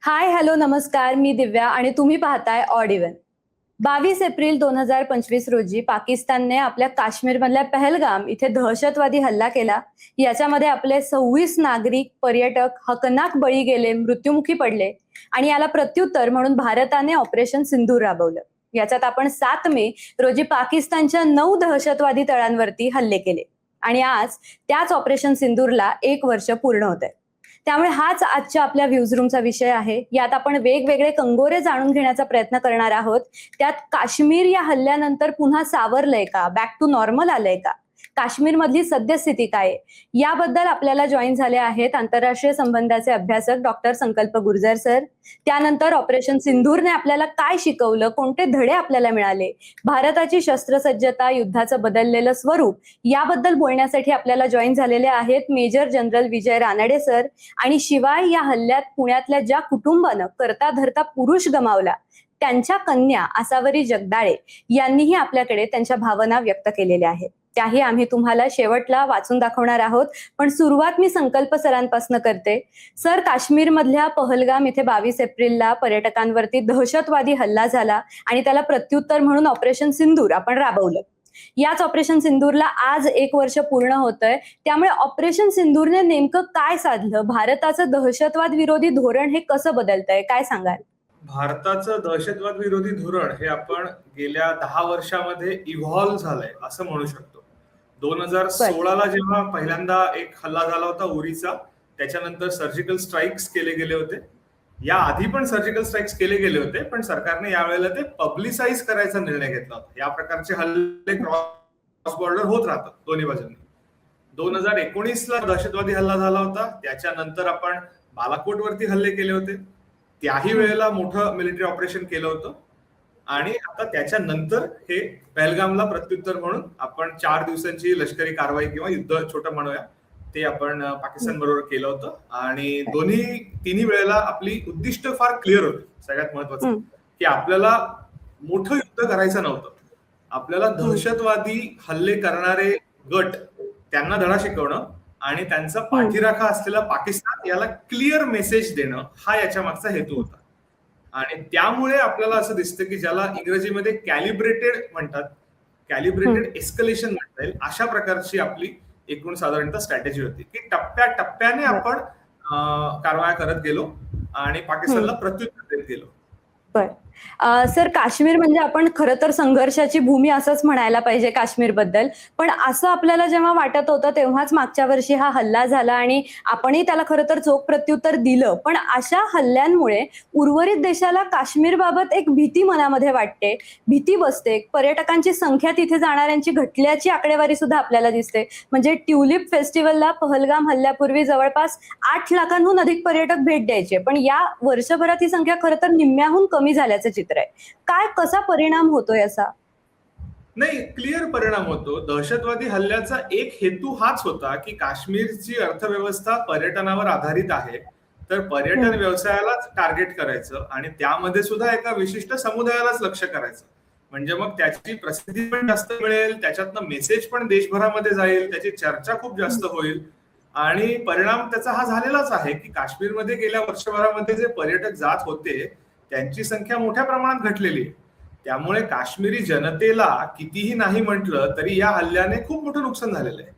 हाय, hello, नमस्कार. मी दिव्या आणि तुम्ही पाहताय ऑड इव्हन. 22 एप्रिल 2025 रोजी पाकिस्तानने आपल्या काश्मीरमधल्या पहलगाम इथे दहशतवादी हल्ला केला. याच्यामध्ये आपले 26 नागरिक, पर्यटक हकनाक बळी गेले, मृत्युमुखी पडले आणि याला प्रत्युत्तर म्हणून भारताने ऑपरेशन सिंधूर राबवलं. याच्यात आपण 7 मे रोजी पाकिस्तानच्या 9 दहशतवादी तळांवरती हल्ले केले आणि आज त्याच ऑपरेशन सिंदूरला 1 वर्ष पूर्ण होत. त्यामुळे हाच आजच्या आपल्या व्ह्यूज रूमचा विषय आहे. यात आपण वेगवेगळे कंगोरे जाणून घेण्याचा प्रयत्न करणार आहोत. त्यात काश्मीर या हल्ल्यानंतर पुन्हा सावरलंय का, बॅक टू नॉर्मल आलंय का, काश्मीरमधली सद्यस्थिती काय आहे, याबद्दल आपल्याला जॉईन झाले आहेत आंतरराष्ट्रीय संबंधाचे अभ्यासक डॉक्टर संकल्प गुर्जर सर. त्यानंतर ऑपरेशन सिंधूरने आपल्याला काय शिकवलं, कोणते धडे आपल्याला मिळाले, भारताची शस्त्रसज्जता, युद्धाचं बदललेलं स्वरूप, याबद्दल बोलण्यासाठी आपल्याला जॉईन झालेले आहेत मेजर जनरल विजय रानडे सर. आणि शिवाय या हल्ल्यात पुण्यातल्या ज्या कुटुंबानं करता धरता पुरुष गमावला त्यांच्या कन्या आसावरी जगदाळे यांनीही आपल्याकडे त्यांच्या भावना व्यक्त केलेल्या आहेत. त्याही आम्ही तुम्हाला शेवटला वाचून दाखवणार आहोत. पण सुरुवात मी संकल्प सरांपासून करते. सर, काश्मीरमधल्या पहलगाम इथे 22 एप्रिलला पर्यटकांवरती दहशतवादी हल्ला झाला आणि त्याला प्रत्युत्तर म्हणून ऑपरेशन सिंदूर आपण राबवलं. याच ऑपरेशन सिंदूरला आज 1 वर्ष पूर्ण होतंय. त्यामुळे ऑपरेशन सिंदूरने नेमकं काय साधलं, भारताचं दहशतवाद विरोधी धोरण हे कसं बदलतंय, काय सांगाल? भारताचं दहशतवाद विरोधी धोरण हे आपण गेल्या 10 वर्षामध्ये इव्हॉल्व्ह झालंय असं म्हणू शकतो. 2016ला जेव्हा पहिल्यांदा एक हल्ला झाला होता उरीचा, त्याच्यानंतर सर्जिकल स्ट्राईक्स केले गेले होते. या आधी पण सर्जिकल स्ट्राईक्स केले गेले होते, पण सरकारने यावेळेला ते पब्लिसाइज करायचा निर्णय घेतला होता. या प्रकारचे हल्ले क्रॉस बॉर्डर होत राहतात दोन्ही बाजूंनी. 2019ला दहशतवादी हल्ला झाला होता, त्याच्यानंतर आपण बालाकोट वरती हल्ले केले होते. त्याही वेळेला मोठं मिलिटरी ऑपरेशन केलं होतं आणि आता त्याच्यानंतर हे पहलगामला प्रत्युत्तर म्हणून आपण 4 दिवसांची लष्करी कारवाई किंवा युद्ध छोटं म्हणूया ते आपण पाकिस्तान बरोबर केलं होतं. आणि तिन्ही वेळेला आपली उद्दिष्ट फार क्लिअर होती. सगळ्यात महत्वाचं की आपल्याला मोठं युद्ध करायचं नव्हतं, आपल्याला दहशतवादी हल्ले करणारे गट त्यांना धडा शिकवणं आणि त्यांचा पाठीराखा असलेला पाकिस्तान याला क्लिअर मेसेज देणं हा याच्या मागचा हेतू होता. आणि त्यामुळे आपल्याला असं दिसतं की ज्याला इंग्रजीमध्ये कॅलिब्रेटेड म्हणतात, कॅलिब्रेटेड एस्कलेशन म्हणता येईल, अशा प्रकारची आपली एकूण साधारणतः स्ट्रॅटेजी होती की टप्प्याटप्प्याने आपण कारवाया करत गेलो आणि पाकिस्तानला प्रत्युत्तर देत गेलो. सर, काश्मीर म्हणजे आपण खरं तर संघर्षाची भूमी असंच म्हणायला पाहिजे काश्मीरबद्दल. पण असं आपल्याला जेव्हा वाटत होतं तेव्हाच मागच्या वर्षी हा हल्ला झाला आणि आपणही त्याला खरं तर चोख प्रत्युत्तर दिलं. पण अशा हल्ल्यांमुळे उर्वरित देशाला काश्मीरबाबत एक भीती मनामध्ये वाटते, भीती बसते. पर्यटकांची संख्या, तिथे जाणाऱ्यांची घटल्याची आकडेवारी सुद्धा आपल्याला दिसते. म्हणजे ट्युलिप फेस्टिवलला पहलगाम हल्ल्यापूर्वी जवळपास 8 लाखांहून अधिक पर्यटक भेट द्यायचे, पण या वर्षभरात ही संख्या खरं तर निम्म्याहून कमी झाल्याचं चित्र आहे. काय, कसा परिणाम होतोय असा? नाही, क्लिअर परिणाम होतो. दहशतवादी हल्ल्याचा एक हेतू हाच होता की काश्मीरची अर्थव्यवस्था पर्यटनावर आधारित आहे, तर पर्यटन व्यवसायालाच टार्गेट करायचं आणि त्यामध्ये सुद्धा एका विशिष्ट समुदायालाच लक्ष करायचं. म्हणजे मग त्याची प्रसिद्धी पण जास्त मिळेल, त्याच्यातनं मेसेज पण देशभरामध्ये जाईल, त्याची चर्चा खूप जास्त होईल आणि परिणाम त्याचा हा झालेलाच आहे की काश्मीरमध्ये गेल्या वर्षभरामध्ये जे पर्यटक जात होते त्यांची संख्या मोठ्या प्रमाणात घटलेली आहे. त्यामुळे काश्मीरी जनतेला कितीही नाही म्हटलं तरी या हल्ल्याने खूप मोठं नुकसान झालेलं आहे.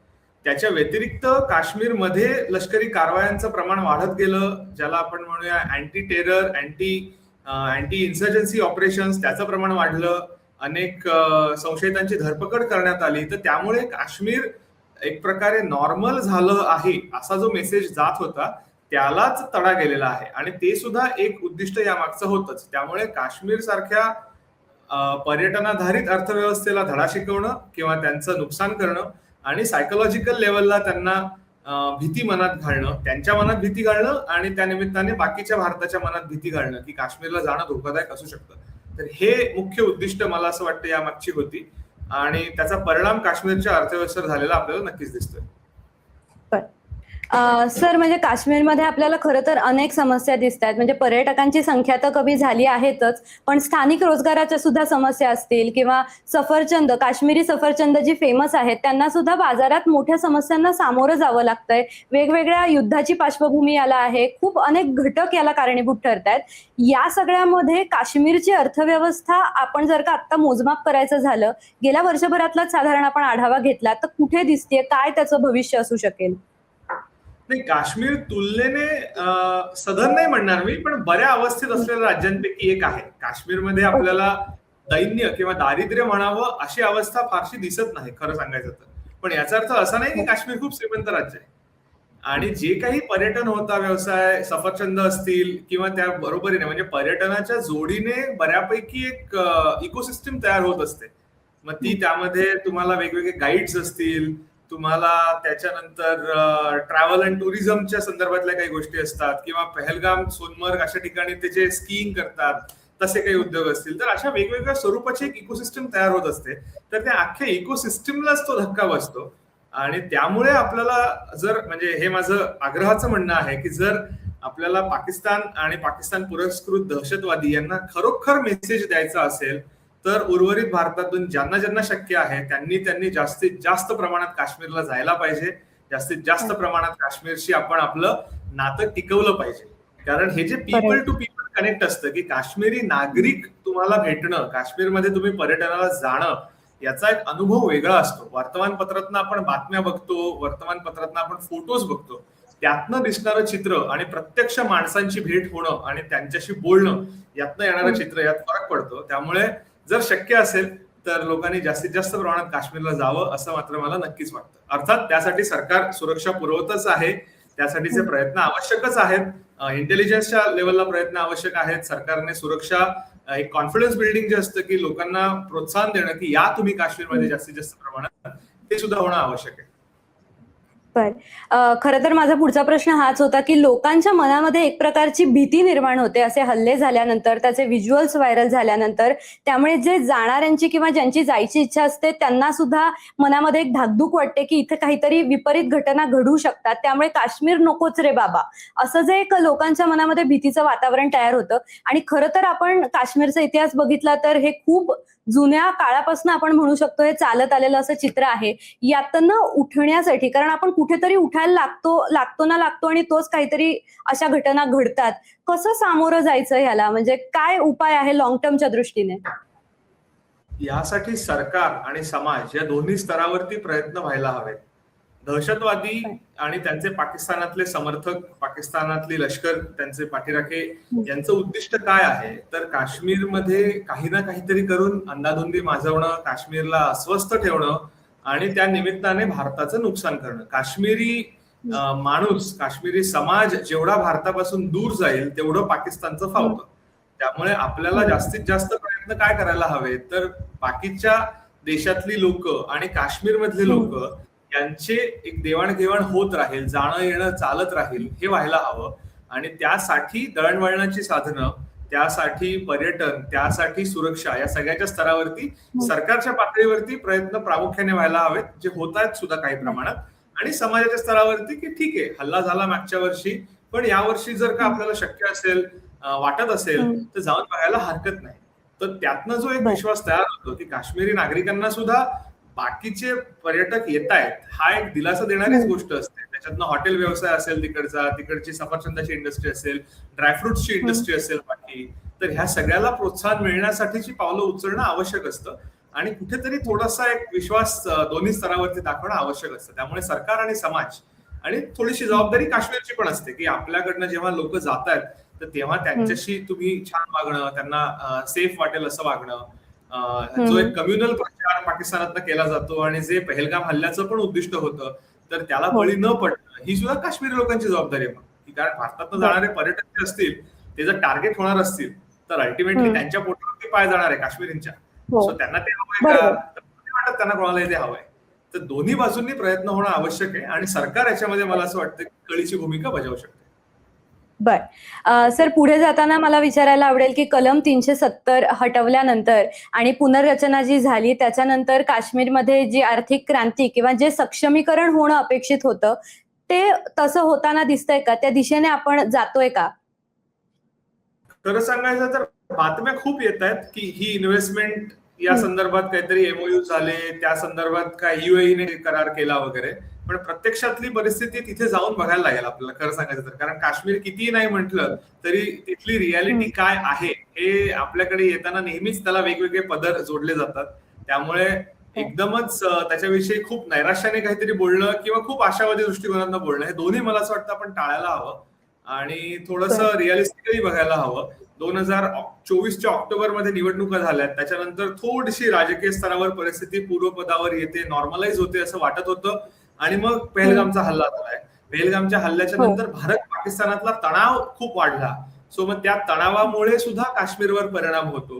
त्याच्या व्यतिरिक्त काश्मीरमध्ये लष्करी कारवायांचं प्रमाण वाढत गेलं, ज्याला आपण म्हणूया अँटी टेरर, अँटी इन्सर्जन्सी ऑपरेशन्स, त्याचं प्रमाण वाढलं. अनेक संशयितांची धरपकड करण्यात आली. तर त्यामुळे काश्मीर एक प्रकारे नॉर्मल झालं आहे असा जो मेसेज जात होता त्यालाच तडा गेलेला आहे आणि ते सुद्धा एक उद्दिष्ट या मागचं होतच. त्यामुळे काश्मीर सारख्या पर्यटनाधारित अर्थव्यवस्थेला धडा शिकवणं किंवा त्यांचं नुकसान करणं आणि सायकोलॉजिकल लेवलला त्यांना भीती मनात घालणं, त्यांच्या मनात भीती घालणं आणि त्या निमित्ताने बाकीच्या भारताच्या मनात भीती घालणं की काश्मीरला जाणं धोकादायक असू शकतं. तर हे मुख्य उद्दिष्ट मला असं वाटतं या मागची होती आणि त्याचा परिणाम काश्मीरच्या अर्थव्यवस्थेवर झालेला आपल्याला नक्कीच दिसतोय. सर म्हणजे काश्मीरमध्ये आपल्याला खरं तर अनेक समस्या दिसत आहेत. म्हणजे पर्यटकांची संख्या तर कमी झाली आहेतच, पण स्थानिक रोजगाराच्या सुद्धा समस्या असतील किंवा सफरचंद, काश्मीरी सफरचंद जी फेमस आहेत, त्यांना सुद्धा बाजारात मोठ्या समस्यांना सामोरं जावं लागतंय. वेगवेगळ्या युद्धाची पार्श्वभूमी याला आहे. खूप अनेक घटक याला कारणीभूत ठरतायत. या सगळ्यामध्ये काश्मीरची अर्थव्यवस्था आपण जर का आता मोजमाप करायचं झालं, गेल्या वर्षभरातलाच साधारण आपण आढावा घेतला, तर कुठे दिसतेय, काय त्याचं भविष्य असू शकेल? नाही, काश्मीर तुलनेने सधन नाही म्हणणार मी, पण बऱ्या अवस्थेत असलेल्या राज्यांपैकी एक आहे. काश्मीरमध्ये आपल्याला दैन्य किंवा दारिद्र्य म्हणावं अशी अवस्था फारशी दिसत नाही, खरं सांगायचं तर. पण याचा अर्थ असा नाही की काश्मीर खूप श्रीमंत राज्य आहे. आणि जे काही पर्यटन होता व्यवसाय, सफरचंद असतील किंवा त्या बरोबरीने म्हणजे पर्यटनाच्या जोडीने बऱ्यापैकी एक इकोसिस्टम तयार होत असते. मग ती त्यामध्ये तुम्हाला वेगवेगळे गाईड्स असतील, तुम्हाला त्याच्यानंतर ट्रॅव्हल अँड टुरिझमच्या संदर्भातल्या काही गोष्टी असतात, किंवा पहलगाम, सोनमर्ग अशा ठिकाणी ते जे स्कीइंग करतात तसे काही उद्योग असतील, तर अशा वेगवेगळ्या स्वरूपाची एक इकोसिस्टम तयार होत असते. तर त्या अख्ख्या इकोसिस्टमलाच तो धक्का बसतो. आणि त्यामुळे आपल्याला जर म्हणजे हे माझं आग्रहाचं म्हणणं आहे की जर आपल्याला पाकिस्तान आणि पाकिस्तान पुरस्कृत दहशतवादी यांना खरोखर मेसेज द्यायचा असेल, तर उर्वरित भारतातून ज्यांना ज्यांना शक्य आहे त्यांनी त्यांनी जास्तीत जास्त प्रमाणात काश्मीरला जायला पाहिजे. जास्तीत जास्त प्रमाणात काश्मीरशी आपण आपलं नातं टिकवलं पाहिजे. कारण हे जे पीपल टू पीपल कनेक्ट असतं, की काश्मीरी नागरिक तुम्हाला भेटणं, काश्मीरमध्ये तुम्ही पर्यटनाला जाणं, याचा एक अनुभव वेगळा असतो. वर्तमानपत्रातनं आपण बातम्या बघतो, वर्तमानपत्रातनं आपण फोटोज बघतो, त्यातनं दिसणारं चित्र आणि प्रत्यक्ष माणसांची भेट होणं आणि त्यांच्याशी बोलणं, यातनं येणारं चित्र, यात फरक पडतो. त्यामुळे जर शक्य असेल तर लोकांनी जास्तीत जास्त प्रमाणात काश्मीरला जावं असं मात्र मला नक्कीच वाटतं. अर्थात त्यासाठी सरकार सुरक्षा पुरवतच आहे, त्यासाठीचे प्रयत्न आवश्यकच आहेत. इंटेलिजन्सच्या लेवलला प्रयत्न आवश्यक आहेत. सरकारने सुरक्षा एक कॉन्फिडन्स बिल्डिंग जे असतं की लोकांना प्रोत्साहन देणं की या तुम्ही काश्मीरमध्ये जास्तीत जास्त प्रमाणात, ते सुद्धा होणं आवश्यक आहे. खरं तर माझा पुढचा प्रश्न हाच होता की लोकांच्या मनामध्ये एक प्रकारची भीती निर्माण होते असे हल्ले झाल्यानंतर, त्याचे व्हिज्युअल्स व्हायरल झाल्यानंतर. त्यामुळे जे जाणाऱ्यांची किंवा ज्यांची जायची इच्छा असते त्यांना सुद्धा मनामध्ये एक धाकधूक वाटते की इथे काहीतरी विपरीत घटना घडू शकतात, त्यामुळे काश्मीर नकोच रे बाबा, असं जे एक लोकांच्या मनामध्ये भीतीचं वातावरण तयार होतं. आणि खरं तर आपण काश्मीरचा इतिहास बघितला तर हे खूप जुन्या काळापासून आपण म्हणू शकतो हे चालत आलेलं असं चित्र आहे. यातनं उठण्यासाठी, कारण आपण कुठेतरी उठायला लागतो आणि तोच काहीतरी अशा घटना घडतात. कसं सामोरं जायचं ह्याला, म्हणजे काय उपाय आहे लॉंग टर्मच्या दृष्टीने? यासाठी सरकार आणि समाज या दोन्ही स्तरावरती प्रयत्न व्हायला हवेत. दहशतवादी आणि त्यांचे पाकिस्तानातले समर्थक, पाकिस्तानातली लष्कर, त्यांचे पाठीराखे, यांचं उद्दिष्ट काय आहे, तर काश्मीरमध्ये काही ना काहीतरी करून अंधाधुंदी माजवणं, काश्मीरला अस्वस्थ ठेवणं आणि त्या निमित्ताने भारताचं नुकसान करणं. काश्मीरी माणूस, काश्मीरी समाज जेवढा भारतापासून दूर जाईल तेवढं पाकिस्तानचं फावतं. त्यामुळे आपल्याला जास्तीत जास्त प्रयत्न काय करायला हवे, तर बाकीच्या देशातली लोक आणि काश्मीरमधली लोक यांचे एक देवाणघेवाण होत राहील, जाणं येणं चालत राहील, हे व्हायला हवं. आणि त्यासाठी दळणवळणाची साधनं, त्यासाठी पर्यटन, त्यासाठी सुरक्षा, या सगळ्याच्या स्तरावरती सरकारच्या पातळीवरती प्रयत्न प्रामुख्याने व्हायला हवेत, जे होत आहेत सुद्धा काही प्रमाणात. आणि समाजाच्या स्तरावरती की ठीक आहे, हल्ला झाला मागच्या वर्षी, पण यावर्षी जर का आपल्याला शक्य असेल, वाटत असेल, तर जाऊन बघायला हरकत नाही. तर त्यातनं जो एक विश्वास तयार होतो की काश्मीरी नागरिकांना सुद्धा बाकीचे पर्यटक येत आहेत, हा एक दिलासा देणारीच गोष्ट असते. त्याच्यातनं हॉटेल व्यवसाय असेल तिकडचा, तिकडची सफरचंदाची इंडस्ट्री असेल, ड्रायफ्रुट्सची इंडस्ट्री असेल बाकी, तर ह्या सगळ्याला प्रोत्साहन मिळण्यासाठीची पावलं उचलणं आवश्यक असतं. आणि कुठेतरी थोडासा एक विश्वास दोन्ही स्तरावरती दाखवणं आवश्यक असतं. त्यामुळे सरकार आणि समाज आणि थोडीशी जबाबदारी काश्मीरची पण असते की आपल्याकडनं जेव्हा लोक जात आहेत तर तेव्हा त्यांच्याशी तुम्ही छान वागणं, त्यांना सेफ वाटेल असं वागणं. जो एक कम्युनल प्रचार पाकिस्तानातनं केला जातो आणि जे पहलगाम हल्ल्याचं पण उद्दिष्ट होतं, तर त्याला बळी न पडणं ही सुद्धा काश्मीरी लोकांची जबाबदारी आहे. की कारण भारतातनं जाणारे पर्यटक जे असतील ते जर टार्गेट होणार असतील तर अल्टिमेटली त्यांच्या पोटावरती पाय जाणार आहे काश्मीरींच्या. सो त्यांना ते हवंय का, वाटत त्यांना कोणालाही ते हवंय. तर दोन्ही बाजूंनी प्रयत्न होणं आवश्यक आहे आणि सरकार याच्यामध्ये मला असं वाटतं की कळीची भूमिका बजावू शकते. सर, पुढे जाताना मला विचारायला आवडेल की कलम 370 हटवल्यानंतर आणि पुनर्रचना जी झाली त्याच्यानंतर काश्मीरमध्ये जी आर्थिक क्रांती किंवा जे सक्षमीकरण होणं अपेक्षित होतं ते तसं होताना दिसतंय का? त्या दिशेने आपण जातोय का? खरं सांगायचं तर बातम्या खूप येत आहेत की ही इन्व्हेस्टमेंट या हं, संदर्भात काहीतरी एमओयू झाले, त्या संदर्भात काय युएईने करार केला वगैरे. पण प्रत्यक्षातली परिस्थिती तिथे जाऊन बघायला लागेल आपल्याला, खरं सांगायचं तर. कारण काश्मीर कितीही नाही म्हटलं तरी तिथली रियालिटी हं. काय आहे हे आपल्याकडे येताना नेहमीच त्याला वेगवेगळे पदर जोडले जातात. त्यामुळे हो, एकदमच त्याच्याविषयी खूप नैराश्याने काहीतरी बोलणं किंवा खूप आशावादी दृष्टिकोनातनं बोलणं, हे दोन्ही मला असं वाटतं आपण टाळायला हवं आणि बरं. थोडंसं रिअलिस्टिकली बघायला हवं. 2024च्या ऑक्टोबरमध्ये निवडणुका झाल्यात, त्याच्यानंतर थोडीशी राजकीय स्तरावर परिस्थिती पूर्वपदावर येते, नॉर्मलाइज होते असं वाटत होतं आणि मग हं. पेहलगामचा हल्ला झालाय. पेहलगामच्या हल्ल्याच्या हो, नंतर भारत पाकिस्तानातला तणाव खूप वाढला. सो मग त्या तणावामुळे सुद्धा काश्मीरवर परिणाम होतो.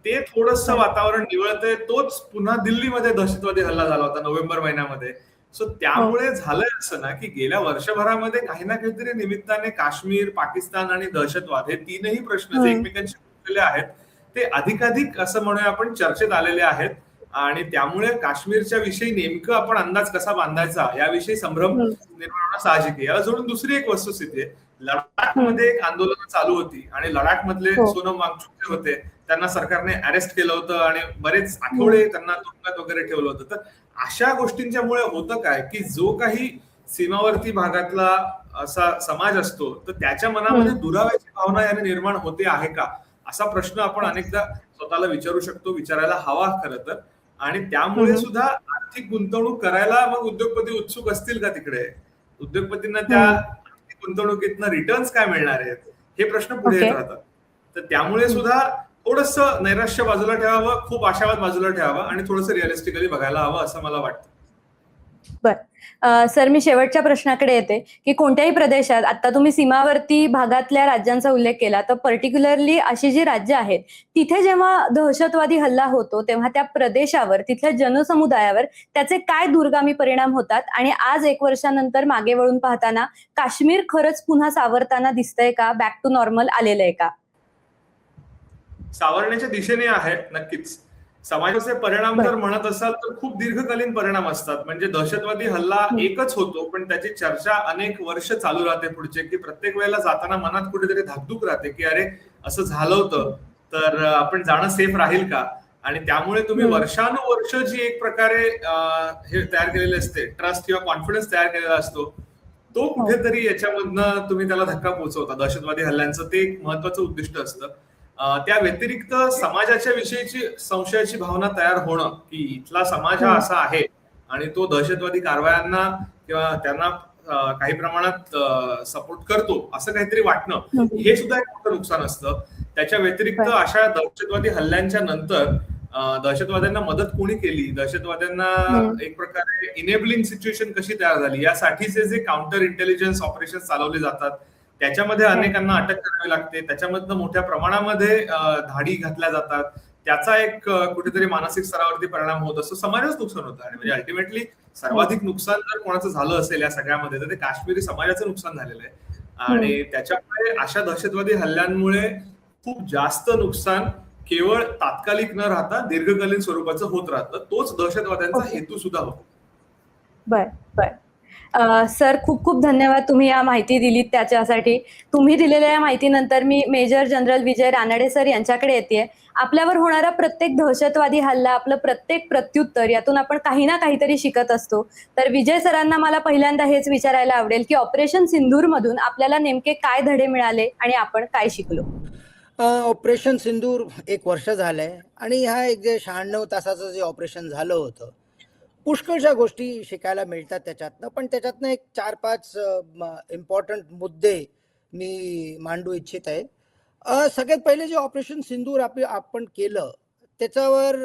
ते थोडंसं बरं. वातावरण निवळतंय. तोच पुन्हा दिल्लीमध्ये दहशतवादी हल्ला झाला होता नोव्हेंबर महिन्यामध्ये. सो हो. त्यामुळे झालंय असं ना की गेल्या वर्षभरामध्ये काही ना काहीतरी निमित्ताने काश्मीर, पाकिस्तान आणि दहशतवाद हे तीनही प्रश्न जे हं, एकमेकांशी जोडलेले आहेत ते अधिकाधिक असं म्हणूया आपण चर्चेत आलेले आहेत आणि त्यामुळे काश्मीरच्या विषयी नेमकं आपण अंदाज कसा बांधायचा याविषयी संभ्रम हं, निर्माण होणं साहजिक आहे. याला जोडून दुसरी एक वस्तुस्थिती आहे. हं. लडाखमध्ये एक आंदोलन चालू होती आणि लडाख मधले हो. सोनम वांगचुक जे होते त्यांना सरकारने अरेस्ट केलं होतं आणि बरेच हं, आठवडे त्यांना तुरुंगात वगैरे ठेवलं होतं. तर अशा गोष्टींच्यामुळे होतं काय की जो काही सीमावर्ती भागातला असा समाज असतो तर त्याच्या मनामध्ये हं. दुराव्याची भावना याने निर्माण होते आहे का, असा प्रश्न आपण अच्छा. अनेकदा स्वतःला विचारू शकतो, विचारायला हवा खरं तर. आणि हं, त्यामुळे हं. सुद्धा आर्थिक गुंतवणूक करायला मग उद्योगपती उत्सुक असतील का तिकडे? उद्योगपतींना त्या हं. आर्थिक गुंतवणुकीतनं रिटर्न्स काय मिळणार आहेत, हे प्रश्न पुढे ओके. येत राहतात. तर त्यामुळे हं. सुद्धा थोडंसं नैराश्य बाजूला ठेवावं, खूप आशावाद बाजूला ठेवावा आणि थोडंसं रिअलिस्टिकली बघायला हवं असं मला वाटतं. बरं. सर मी शेवटच्या प्रश्नाकडे येते, की कोणत्याही प्रदेशात आता तुम्ही सीमावर्ती भागातल्या राज्यांचा उल्लेख केला, तर पर्टिक्युलरली अशी जी राज्य आहेत, तिथे जेव्हा दहशतवादी हल्ला होतो, तेव्हा त्या प्रदेशावर, तिथल्या जनसमुदायावर त्याचे काय दूरगामी परिणाम होतात आणि आज 1 वर्षानंतर मागे वळून पाहताना काश्मीर खरंच पुन्हा सावरताना दिसतंय का? बॅक टू नॉर्मल आलेलं आहे का? सावरण्याच्या दिशेने आहे नक्कीच. समाजाचे परिणाम जर बरं. म्हणत असाल तर खूप दीर्घकालीन परिणाम असतात. म्हणजे दहशतवादी हल्ला हं. एकच होतो, पण त्याची चर्चा अनेक वर्ष चालू राहते पुढचे, की प्रत्येक वेळेला जाताना मनात कुठेतरी धाकधूक राहते, की अरे असं झालं होतं, हं. तर आपण जाणं सेफ राहील का? आणि त्यामुळे तुम्ही हं. वर्षानुवर्ष जी एक प्रकारे हे तयार केलेले असते, ट्रस्ट किंवा कॉन्फिडन्स तयार केलेला असतो, तो हो. कुठेतरी याच्यामधनं तुम्ही त्याला धक्का पोहोचवता. दहशतवादी हल्ल्यांचं ते एक महत्वाचं उद्दिष्ट असतं. त्या व्यतिरिक्त समाजाच्या विषयीची संशयाची भावना तयार होणं, की इथला समाज हा हं. असा आहे आणि तो दहशतवादी कारवायांना किंवा त्यांना काही प्रमाणात सपोर्ट करतो असं काहीतरी वाटणं, हं, हं. हे सुद्धा एक मोठं नुकसान असतं. त्याच्या व्यतिरिक्त बरं. अशा दहशतवादी हल्ल्यांच्या नंतर दहशतवाद्यांना मदत कोणी केली, दहशतवाद्यांना हं. एक प्रकारे इनेबलिंग सिच्युएशन कशी तयार झाली, यासाठीचे जे काउंटर इंटेलिजन्स ऑपरेशन चालवले जातात त्याच्यामध्ये हो. अनेकांना अटक करावी लागते. त्याच्यामधनं मोठ्या प्रमाणामध्ये धाडी घातल्या जातात. त्याचा एक कुठेतरी मानसिक स्तरावरती परिणाम होत असतो. समाजाचं नुकसान होतं आणि म्हणजे अल्टिमेटली हो. सर्वाधिक नुकसान जर कोणाचं झालं असेल या सगळ्यामध्ये तर ते काश्मीरी समाजाचं नुकसान झालेलं आहे. हं. आणि त्याच्यामुळे अशा दहशतवादी हल्ल्यांमुळे खूप जास्त नुकसान केवळ तात्कालिक न राहता दीर्घकालीन स्वरूपाचं होत राहतं. तोच दहशतवाद्यांचा ओके. हेतू सुद्धा होतो. बरं, बरं. सर खूप खूप धन्यवाद तुम्ही या माहिती दिलीत त्याच्यासाठी. तुम्ही दिलेल्या या माहितीनंतर मी मेजर जनरल विजय रानडे सर यांच्याकडे येतेय. आपल्यावर होणारा प्रत्येक दहशतवादी हल्ला, आपलं प्रत्येक प्रत्युत्तर यातून आपण काही ना काहीतरी शिकत असतो. तर विजय सरांना मला पहिल्यांदा हेच विचारायला आवडेल, की ऑपरेशन सिंदूरमधून आपल्याला नेमके काय धडे मिळाले आणि आपण काय शिकलो? ऑपरेशन सिंदूर 1 वर्ष झालंय आणि हा एक जे 96 तासाचं जे ऑपरेशन झालं होतं, पुष्कळशा गोष्टी शिकायला मिळतात त्याच्यातनं. पण त्याच्यातनं एक 4-5 इम्पॉर्टंट मुद्दे मी मांडू इच्छित आहे. सगळ्यात पहिले जे ऑपरेशन सिंदूर आपण केलं, त्याच्यावर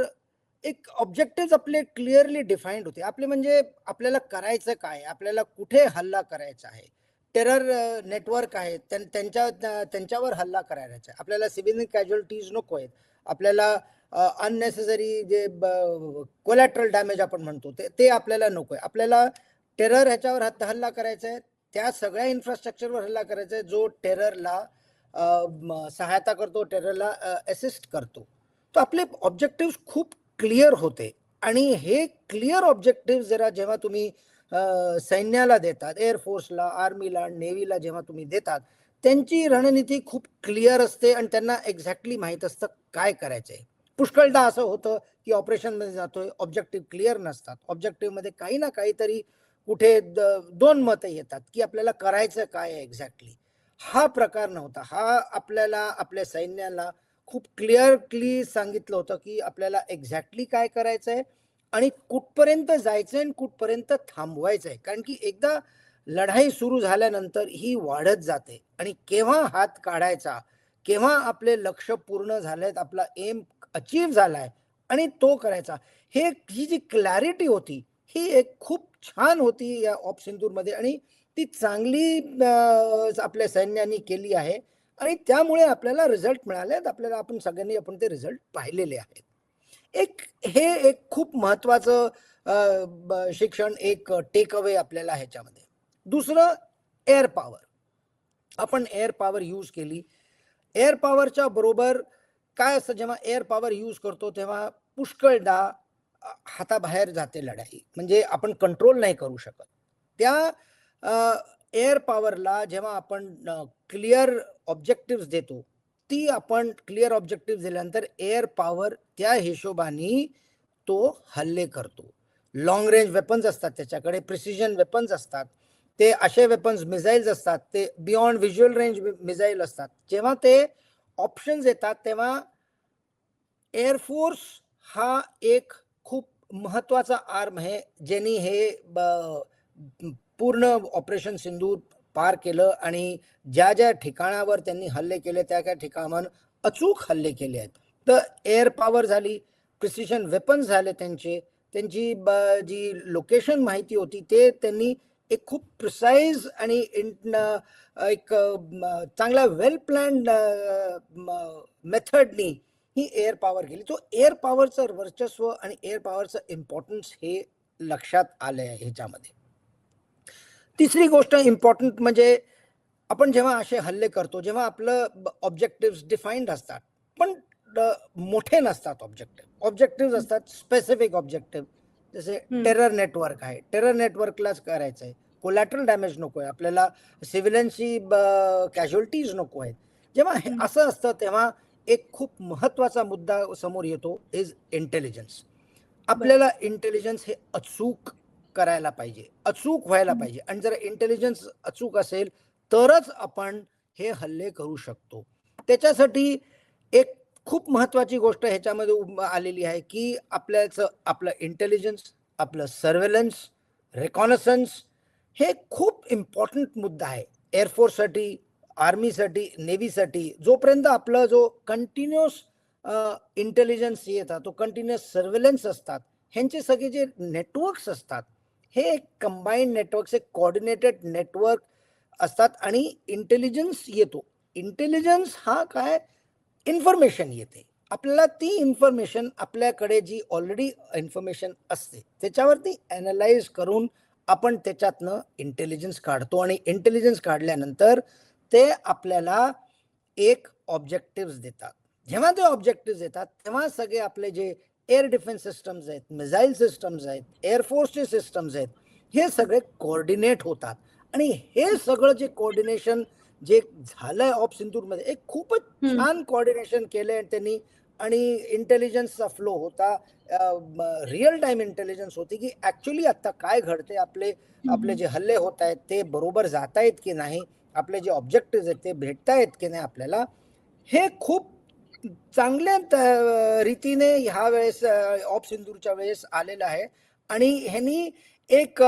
एक ऑब्जेक्टिव्हज आपले क्लिअरली डिफाईन्ड होते. आपले म्हणजे आपल्याला करायचं काय? आपल्याला कुठे हल्ला करायचा आहे? टेरर नेटवर्क आहेत, त्यांच्यावर हल्ला करायचा आहे. आपल्याला सिव्हिलियन कॅज्युअल्टीज नको आहेत. आपल्याला अननेसेसरी जे कोलॅटरल डॅमेज आपण म्हणतो ते आपल्याला नको आहे. आपल्याला टेरर ह्याच्यावर हल्ला करायचा आहे. त्या सगळ्या इन्फ्रास्ट्रक्चरवर हल्ला करायचा आहे जो टेररला सहायता करतो, टेररला असिस्ट करतो. तर आपले ऑब्जेक्टिव्ह खूप क्लिअर होते आणि हे क्लिअर ऑब्जेक्टिव्ह जेव्हा तुम्ही सैन्याला देतात, एअरफोर्सला, आर्मीला, नेव्हीला जेव्हा तुम्ही देतात, त्यांची रणनीती खूप क्लिअर असते आणि त्यांना एक्झॅक्टली माहीत असतं काय करायचंय. पुष्कळदा असं होतं की ऑपरेशनमध्ये जातोय, ऑब्जेक्टिव्ह क्लिअर नसतात, ऑब्जेक्टिव्हमध्ये काही ना काहीतरी कुठे दोन मतं येतात की आपल्याला करायचं काय आहे एक्झॅक्टली. हा प्रकार नव्हता. हा आपल्याला आपल्या सैन्याला खूप क्लिअरली सांगितलं होतं की आपल्याला एक्झॅक्टली काय करायचंय आणि कुठपर्यंत जायचंय आणि कुठपर्यंत थांबवायचंय. कारण की एकदा लढाई सुरू झाल्यानंतर ही वाढत जाते आणि केव्हा हात काढायचा, केव्हा आपले लक्ष पूर्ण झालेत, आपला एम अचीव झालाय आणि तो करायचा, ही जी क्लॅरिटी होती ही एक खूप छान होती या ऑप सिंदूरमध्ये आणि ती चांगली आपल्या सैन्याने केली आहे आणि त्यामुळे आपल्याला रिझल्ट मिळाले आहेत. आपल्याला आपण सगळ्यांनी ते रिझल्ट पाहिलेले आहेत. हे एक खूप महत्वाचं शिक्षण, एक टेक अवे आपल्याला ह्याच्यामध्ये. दुसरं, एअर पॉवर. आपण एअर पॉवर यूज केली. एअर पॉवरच्या बरोबर काय असतं, जेव्हा एअर पॉवर यूज करतो तेव्हा पुष्कळदा हाताबाहेर जाते लढाई, म्हणजे आपण कंट्रोल नाही करू शकत. त्या एअर पॉवरला जेव्हा आपण क्लिअर ऑब्जेक्टिव्ह देतो, ती आपण क्लिअर ऑब्जेक्टिव्ह दिल्यानंतर एअर पॉवर त्या हिशोबाने तो हल्ले करतो. लॉंग रेंज वेपन्स असतात त्याच्याकडे, प्रिसिजन वेपन्स असतात, ते असे वेपन्स, मिसाईल्स असतात, ते बियॉन्ड व्हिज्युअल रेंज मिसाईल असतात. जेव्हा ते ऑप्शन्स येतात तेव्हा एअरफोर्स हा एक खूप महत्वाचा आर्म आहे, ज्यांनी हे पूर्ण ऑपरेशन सिंदूर पार केलं आणि ज्या ज्या ठिकाणावर त्यांनी हल्ले केले त्या त्या ठिकाणावर अचूक हल्ले केले आहेत. तर एअर पॉवर झाली, प्रिसिजन वेपन्स झाले, त्यांची जी लोकेशन माहिती होती ते त्यांनी एक खूप प्रिसाइज आणि एक चांगला वेल प्लॅन्ड मेथडनी ही एअर पॉवर केली. तो एअर पॉवरचं वर्चस्व आणि एअर पॉवरचं इम्पॉर्टन्स हे लक्षात आलं आहे ह्याच्यामध्ये. तिसरी गोष्ट इम्पॉर्टंट म्हणजे आपण जेव्हा असे हल्ले करतो, जेव्हा आपलं ऑब्जेक्टिव्ह डिफाईन्ड असतात पण मोठे नसतात. ऑब्जेक्टिव्ह असतात स्पेसिफिक ऑब्जेक्टिव्ह. जसे टेरर नेटवर्क आहे, टेरर नेटवर्कलाच करायचं आहे, कोलॅटरल डॅमेज नको आहे आपल्याला, सिव्हिलियनची कॅज्युअल्टीज नको आहेत. जेव्हा असं असतं तेव्हा एक खूप महत्वाचा मुद्दा समोर येतो, इज इंटेलिजन्स. आपल्याला इंटेलिजन्स हे अचूक करायला पाहिजे, अचूक व्हायला पाहिजे आणि जर इंटेलिजन्स अचूक असेल तरच आपण हे हल्ले करू शकतो. त्याच्यासाठी एक खूप महत्वाची गोष्ट ह्याच्यामध्ये आलेली आहे की आपलं इंटेलिजन्स, आपलं सर्व्हेलन्स, रेकॉनसन्स हे खूप इम्पॉर्टंट मुद्दा आहे एअरफोर्ससाठी, आर्मीसाठी, नेव्हीसाठी. जोपर्यंत आपला जो कंटिन्युअस इंटेलिजन्स येतात, तो कंटिन्युअस सर्व्हेलन्स असतात, ह्यांचे सगळे जे नेटवर्क्स असतात हे एक कंबाईंड नेटवर्क्स, एक कोऑर्डिनेटेड नेटवर्क असतात आणि इंटेलिजन्स येतो. इंटेलिजन्स हा काय, इन्फॉर्मेशन येते आपल्याला. ती इन्फॉर्मेशन आपल्याकडे जी ऑलरेडी इन्फॉर्मेशन असते त्याच्यावरती ॲनालाइज करून आपण त्याच्यातनं इंटेलिजन्स काढतो आणि इंटेलिजन्स काढल्यानंतर ते आपल्याला एक ऑब्जेक्टिव्ह देतात. जेव्हा ते ऑब्जेक्टिव्ह देतात तेव्हा सगळे आपले जे एअर डिफेन्स सिस्टम्स आहेत, मिसाईल सिस्टम्स आहेत, एअरफोर्सचे सिस्टम्स आहेत, हे सगळे कोऑर्डिनेट होतात आणि हे सगळं जे कोऑर्डिनेशन जे झालंय ऑप सिंदूरमध्ये, एक खूपच छान कोऑर्डिनेशन केलंय त्यांनी आणि इंटेलिजन्सचा फ्लो होता, रिअल टाइम इंटेलिजन्स होती की ऍक्च्युली आता काय घडते, आपले जे हल्ले होत आहेत ते बरोबर जात आहेत की नाही, आपले जे ऑब्जेक्टिव्ह आहेत ते भेटतायत की नाही आपल्याला. हे खूप चांगल्या रीतीने ह्या वेळेस ऑप सिंदूरच्या वेळेस आलेलं आहे आणि ह्यांनी एक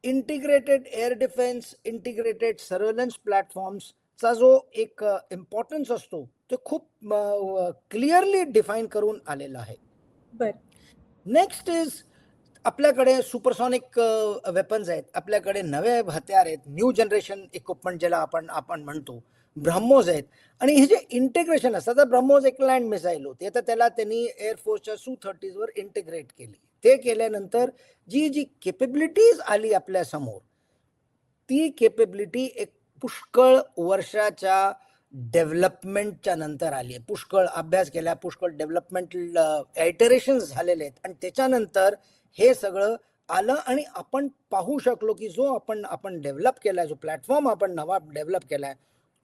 integrated air defence, integrated surveillance प्लॅटफॉर्म्सचा जो एक इम्पॉर्टन्स असतो तो खूप क्लिअरली डिफाईन करून आलेला आहे. नेक्स्ट इज आपल्याकडे सुपरसॉनिक वेपन्स आहेत, आपल्याकडे नवे हत्यार आहेत, न्यू जनरेशन इक्विपमेंट ज्याला आपण म्हणतो, ब्रह्मोस आहेत. आणि हे जे इंटिग्रेशन असतं, तर ब्रह्मोस एक लँड मिसाईल होती, आता त्याला त्यांनी एअरफोर्सच्या Su-30 वर इंटिग्रेट केली. ते केल्यानंतर जी केपेबिलिटीज आली आपल्या समोर, ती केपेबिलिटी एक पुष्कळ वर्षाच्या डेव्हलपमेंटच्या नंतर आली आहे. पुष्कळ अभ्यास केला, पुष्कळ डेव्हलपमेंटल आयटरेशन्स झालेले आहेत आणि त्याच्यानंतर हे सगळं आलं आणि आपण पाहू शकलो की जो आपण डेव्हलप केलाय, जो प्लॅटफॉर्म आपण नवा डेव्हलप केलाय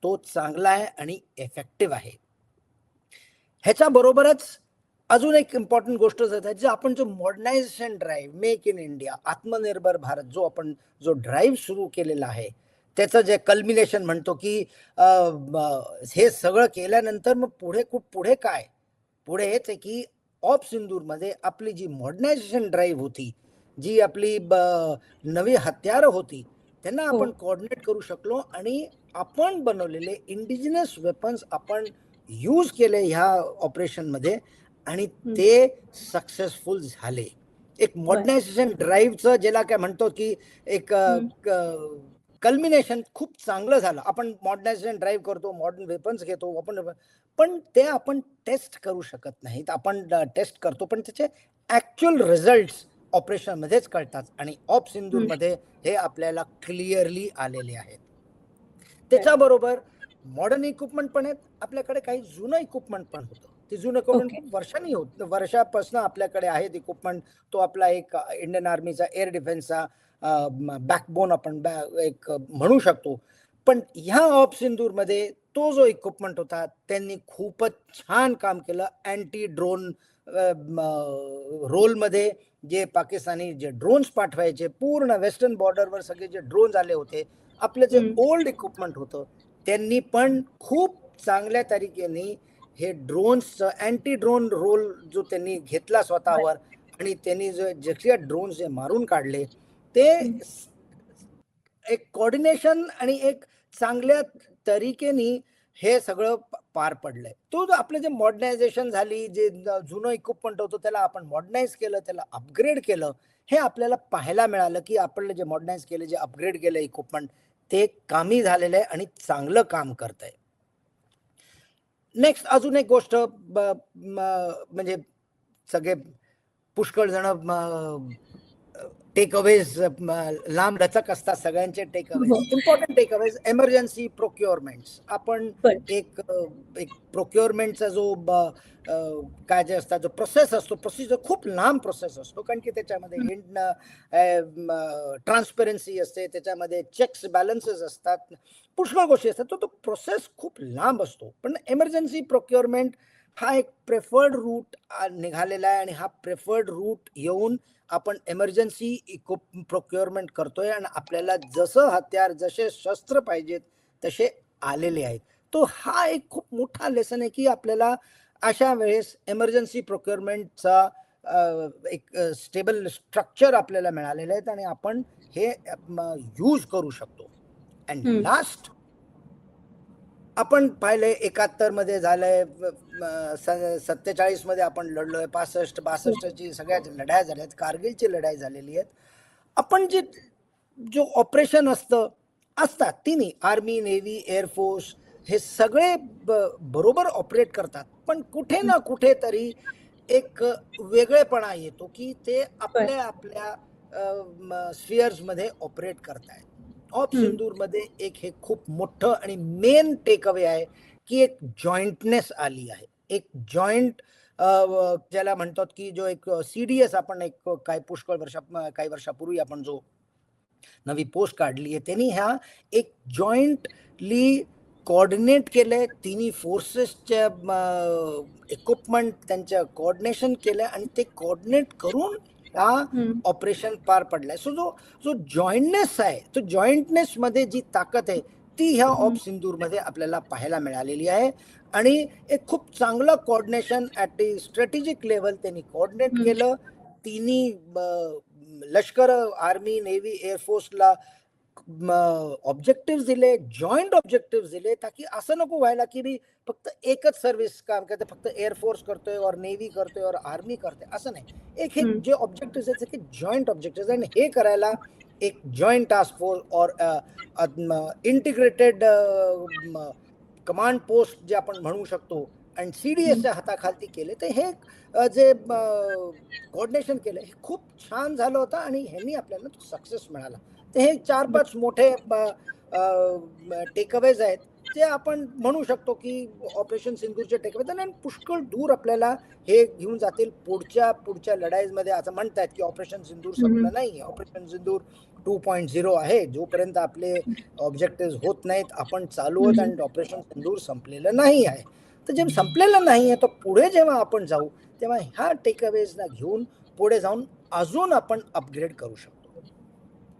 तो चांगला आहे आणि इफेक्टिव्ह आहे. ह्याच्या बरोबरच अजून एक इम्पॉर्टंट गोष्ट जे आपण जो modernisation drive, make in India, आत्मनिर्भर भारत जो ड्राईव्ह सुरू केलेला आहे त्याचं जे कल्मिनेशन म्हणतो की हे सगळं केल्यानंतर मग पुढे काय, पुढे हेच आहे की ऑप सिंदूरमध्ये आपली जी मॉडर्नायझेशन ड्राईव्ह होती, जी आपली नवी हत्यारं होती, त्यांना हो. आपण कोऑर्डिनेट करू शकलो आणि आपण बनवलेले इंडिजिनस वेपन्स आपण यूज केले ह्या ऑपरेशनमध्ये आणि ते सक्सेसफुल झाले. एक मॉडर्नायझेशन ड्राईव्हचं ज्याला काय म्हणतो की एक कल्मिनेशन खूप चांगलं झालं. आपण मॉडर्नायझेशन ड्राईव्ह करतो, मॉडर्न वेपन्स घेतो पण ते आपण टेस्ट करू शकत नाहीत. आपण टेस्ट करतो पण त्याचे ऍक्च्युअल रिझल्ट्स ऑपरेशनमध्येच कळतात आणि ऑप सिंदूरमध्ये हे आपल्याला क्लिअरली आलेले आहेत. त्याच्याबरोबर मॉडर्न इक्विपमेंट पण आहेत, आपल्याकडे काही जुनं इक्विपमेंट पण होतं. ते जुनं इक्विपमेंट खूप वर्षापासून आपल्याकडे आहेत इक्विपमेंट. तो आपला एक इंडियन आर्मीचा एअर डिफेन्सचा बॅकबोन आपण एक म्हणू शकतो. पण ह्या ऑप सिंदूरमध्ये तो जो इक्विपमेंट होता त्यांनी खूपच छान काम केलं. अँटी ड्रोन रोलमध्ये जे पाकिस्तानी जे ड्रोन्स पाठवायचे, पूर्ण वेस्टर्न बॉर्डरवर सगळे जे ड्रोन्स आले होते, आपलं जे ओल्ड इक्विपमेंट होतं त्यांनी पण खूप चांगल्या तरीकेने हे ड्रोन्सचं अँटी ड्रोन रोल जो त्यांनी घेतला स्वतःवर आणि त्यांनी जे ड्रोन्स जे मारून काढले ते एक कोऑर्डिनेशन आणि एक चांगल्या तरीकेने हे सगळं पार पडलंय. तो आपलं जे मॉडर्नायझेशन झाली, जे जुनं इक्विपमेंट होतं त्याला आपण मॉडर्नाइज केलं, त्याला अपग्रेड केलं, हे आपल्याला पाहायला मिळालं की आपण जे मॉडर्नाइज केले, जे अपग्रेड केलं इक्विपमेंट ते कामी झालेलं आहे आणि चांगलं काम करतंय. नेक्स्ट अजून एक गोष्ट म्हणजे सगळे पुष्कळ जण टेक अवेज लांब लचक असतात सगळ्यांचे takeaways. Important takeaways emergency procurements. आपण एक प्रोक्युअरमेंटचा जो काय जे असतात जो प्रोसेस असतो, प्रोसिजर खूप लांब प्रोसेस असतो कारण की त्याच्यामध्ये ट्रान्सपरन्सी असते, त्याच्यामध्ये चेक्स बॅलन्सेस असतात, पुष्कळ गोष्टी असतात. तो प्रोसेस खूप लांब असतो. पण एमर्जन्सी प्रोक्युअरमेंट हा एक प्रेफर्ड रूट निघालेला आहे आणि हा प्रेफर्ड रूट येऊन आपण एमर्जन्सी प्रोक्युअरमेंट करतोय आणि आपल्याला जसं हत्यार, जसे शस्त्र पाहिजेत तसे आलेले आहेत. तो हा एक खूप मोठा लेसन आहे की आपल्याला अशा वेळेस एमर्जन्सी प्रोक्युअरमेंटचा एक स्टेबल स्ट्रक्चर आपल्याला मिळालेलं आहे आणि आपण हे यूज करू शकतो. अँड लास्ट आपण पाहिलंय 71 मध्ये झालंय, 47 मध्ये आपण लढलोय, 65-62 ची सगळ्या लढाया झाल्यात, कारगिलची लढाई झालेली आहेत. आपण जो ऑपरेशन असतात तिन्ही आर्मी, नेव्ही, एअरफोर्स हे सगळे बरोबर ऑपरेट करतात. पण कुठे ना कुठे तरी एक वेगळेपणा येतो की ते आपल्या स्फिअर्स मध्ये ऑपरेट करतायत. ऑप सिंदूरमध्ये एक हे खूप मोठं आणि मेन टेक अवे आहे की एक जॉईंटनेस आली आहे. एक जॉईंट ज्याला म्हणतात की जो एक CDS आपण एक काही वर्षापूर्वी आपण जो नवी पोस्ट काढली आहे त्यांनी ह्या एक जॉईंटली कोऑर्डिनेट केलंय. तिन्ही फोर्सेसच्या इक्विपमेंट त्यांच्या कोऑर्डिनेशन केलंय आणि ते कोऑर्डिनेट करून हा ऑपरेशन पार पडलाय. सो जो जॉईंटनेस आहे, तो जॉईंटनेस मध्ये जी ताकद आहे ती ह्या ऑप सिंदूरमध्ये आपल्याला पाहायला मिळालेली आहे आणि एक खूप चांगलं coordination at the strategic level त्यांनी कोऑर्डिनेट केलं. तिन्ही लष्कर, आर्मी, नेव्ही, एअरफोर्सला ऑब्जेक्टिव्ह दिले, जॉईंट ऑब्जेक्टिव्ह दिले, ताकी असं नको व्हायला की मी फक्त एकच सर्व्हिस काम करते, फक्त एअरफोर्स करतोय और नेव्ही करतोय और आर्मी करते, असं नाही. एक हे जे ऑब्जेक्टिव्ह आहेत की जॉईंट ऑब्जेक्टिव्ह आणि हे करायला एक जॉईंट टास्क फोर्स और इंटिग्रेटेड कमांड पोस्ट जे आपण म्हणू शकतो आणि CDSच्या हाताखाली केले, तर हे जे कोऑर्डिनेशन केलं हे खूप छान झालं होतं आणि ह्यांनी आपल्याला तो सक्सेस मिळाला. तर हे 4-5 मोठे टेकअवेज आहेत जे आपण म्हणू शकतो की ऑपरेशन सिंदूरचे टेकअवे आणि पुष्कळ दूर आपल्याला हे घेऊन जातील पुढच्या लढाईमध्ये. असं म्हणतात की ऑपरेशन सिंदूर संपलं नाही, ऑपरेशन सिंदूर 2.0 आहे. जोपर्यंत आपले ऑब्जेक्टिव्ह होत नाहीत आपण चालू आहोत आणि ऑपरेशन सिंदूर संपलेलं नाही आहे. तर जेव्हा संपलेलं नाही आहे तर पुढे जेव्हा आपण जाऊ तेव्हा ह्या टेकअवेजना घेऊन पुढे जाऊन अजून आपण अपग्रेड करू शकतो.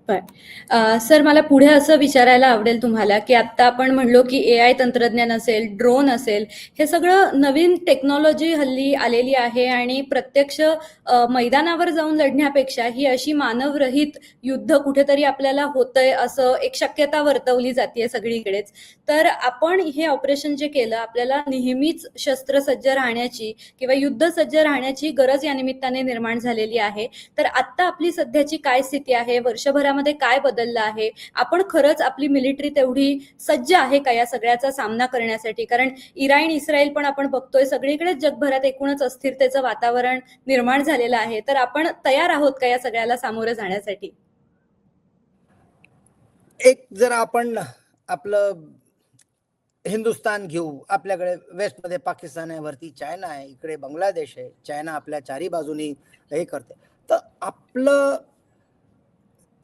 सर, मला पुढे असं विचारायला आवडेल तुम्हाला की आता आपण म्हणलो की AI तंत्रज्ञान असेल, ड्रोन असेल, हे सगळं नवीन टेक्नॉलॉजी हल्ली आलेली आहे आणि प्रत्यक्ष मैदानावर जाऊन लढण्यापेक्षा ही अशी मानवरहित युद्ध कुठेतरी आपल्याला होतंय असं एक शक्यता वर्तवली जाते सगळीकडेच. तर आपण हे ऑपरेशन जे केलं, आपल्याला नेहमीच शस्त्रसज्ज राहण्याची किंवा युद्धसज्ज राहण्याची गरज या निमित्ताने निर्माण झालेली आहे. तर आता आपली सध्याची काय स्थिती आहे, वर्षभरामध्ये काय बदललं आहे, आपण खरंच आपली मिलिटरी तेवढी सज्ज आहे का या सगळ्याचा सामना करण्यासाठी? कारण इराण, इस्रायल पण आपण बघतोय, सगळीकडेच जगभरात एकूणच अस्थिरतेचं वातावरण निर्माण झालेलं आहे. तर आपण तयार आहोत का या सगळ्याला सामोरं जाण्यासाठी? एक जर आपण आपलं हिंदुस्तान घेऊ, आपल्याकडे वेस्टमध्ये पाकिस्तान आहे, वरती चायना आहे, इकडे बांगलादेश आहे. चायना आपल्या चारी बाजूनी हे करते. तर आपलं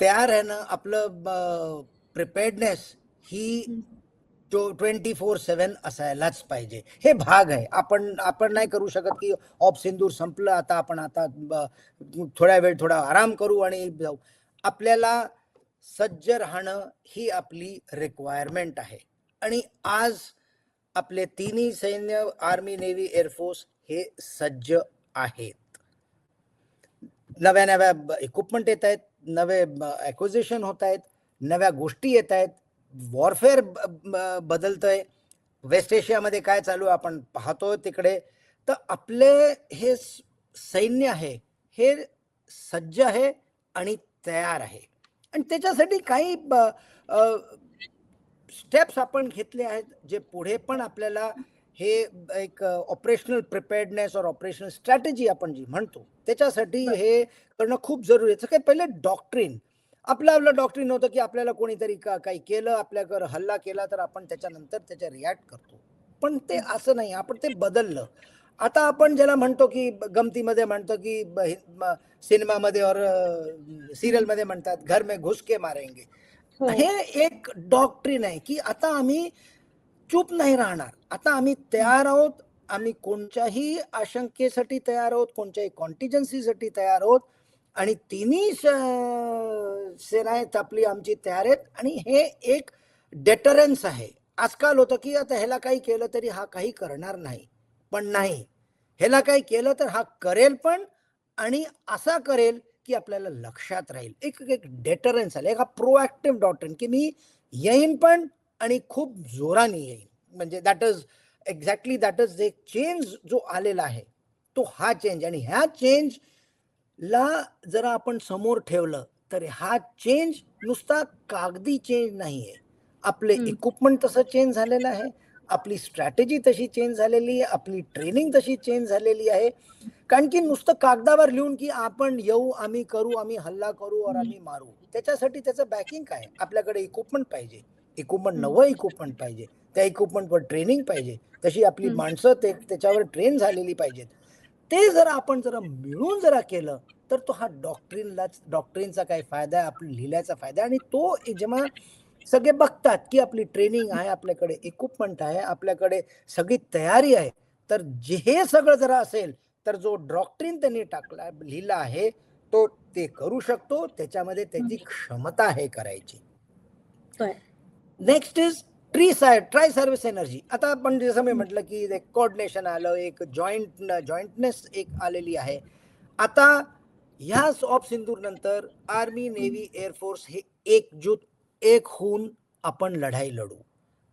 तयार राहणं, आपलं प्रिपेअर्डनेस ही 24/7 असायलाच पाहिजे. हे भाग आहे. आपण नाही करू शकत की ऑप सिंदूर संपलं आता आपण थोड्या वेळ थोडा आराम करू आणि जाऊ. आपल्याला सज्ज राहणं ही आपली रिक्वायरमेंट आहे. आणि आज आपले तिन्ही सैन्य, आर्मी, नेव्ही, एअरफोर्स हे सज्ज आहेत. नव्या इक्विपमेंट येत आहेत, नवे ॲक्विजिशन होत आहेत, नव्या गोष्टी येत आहेत, वॉरफेअर बदलतंय. वेस्ट एशियामध्ये काय चालू आहे आपण पाहतोय तिकडे. तर आपले हे सैन्य आहे हे सज्ज आहे आणि तयार आहे. आणि त्याच्यासाठी काही स्टेप्स आपण घेतले आहेत जे पुढे पण आपल्याला हे एक ऑपरेशनल प्रिपेअर्डनेस और ऑपरेशनल स्ट्रॅटेजी आपण जी म्हणतो त्याच्यासाठी हे करणं खूप जरुरी आहे. काही पहिले डॉक्ट्रिन आपलं डॉक्ट्रिन होतं की आपल्याला कोणीतरी काही केलं, आपल्याकडे हल्ला केला तर आपण त्याच्यानंतर त्याच्या रिॲक्ट करतो. पण ते असं नाही, आपण ते बदललं. आता आपण ज्याला म्हणतो की गमतीमध्ये म्हणतो की सिनेमामध्ये और सिरियलमध्ये म्हणतात घर में घुस के मारेंगे. हे एक डॉक्ट्रिन आहे की आता आम्ही चूप नाही राहणार. आता आम्ही तयार आहोत. आम्ही कोणत्याही आशंकेसाठी तयार आहोत, कोणत्याही कॉन्टिजन्सीसाठी तयार आहोत. आणि तिन्ही सेना आहेत आपली आमची तयार आहेत. आणि हे एक डेटरन्स आहे. आजकाल होतं की आता ह्याला काही केलं तरी हा काही करणार नाही, पण नाही, ह्याला काही केलं तर हा करेल पण, आणि असा करेल की आपल्याला लक्षात राहील. एक डेटरन्स आलं, एक हा प्रोएक्टिव्ह डॉक्ट्रिन की मी येईन पण आणि खूप जोराने येईन. म्हणजे दॅट इज एक चेंज जो आलेला आहे तो हा चेंज. आणि ह्या चेंजला जर आपण समोर ठेवलं तर हा चेंज नुसता कागदी चेंज नाहीये. आपले इक्विपमेंट तसं चेंज झालेलं आहे, आपली स्ट्रॅटेजी तशी चेंज झालेली आहे, आपली ट्रेनिंग तशी चेंज झालेली आहे. कारण की नुसतं कागदावर लिहून की आपण येऊ, आम्ही करू, आम्ही हल्ला करू और आम्ही मारू, त्याच्यासाठी त्याचं बॅकिंग काय? आपल्याकडे इक्विपमेंट पाहिजे, नवं इक्विपमेंट पाहिजे, त्या इक्विपमेंटवर ट्रेनिंग पाहिजे, तशी आपली माणसं त्याच्यावर ट्रेन झालेली पाहिजेत. ते आपण मिळून केलं तर तो हा डॉक्ट्रिनचा काय फायदा आहे, आपली लिहिल्याचा फायदा. आणि तो जेव्हा सगळे बघतात की आपली ट्रेनिंग आहे, आपल्याकडे इक्विपमेंट आहे, आपल्याकडे सगळी तयारी आहे, तर हे सगळं असेल तर जो डॉक्ट्रिन त्यांनी लिहिला आहे तो ते करू शकतो. त्याच्यामध्ये त्याची क्षमता आहे करायची. Next is try service energy. आता आपण जसं मी म्हटलं की एक कोऑर्डिनेशन आलं, एक जॉईंटनेस एक आलेली आहे. आता ह्या ऑफ सिंदूर नंतर आर्मी, नेव्ही, एअरफोर्स हे एक होऊन आपण लढाई लढू.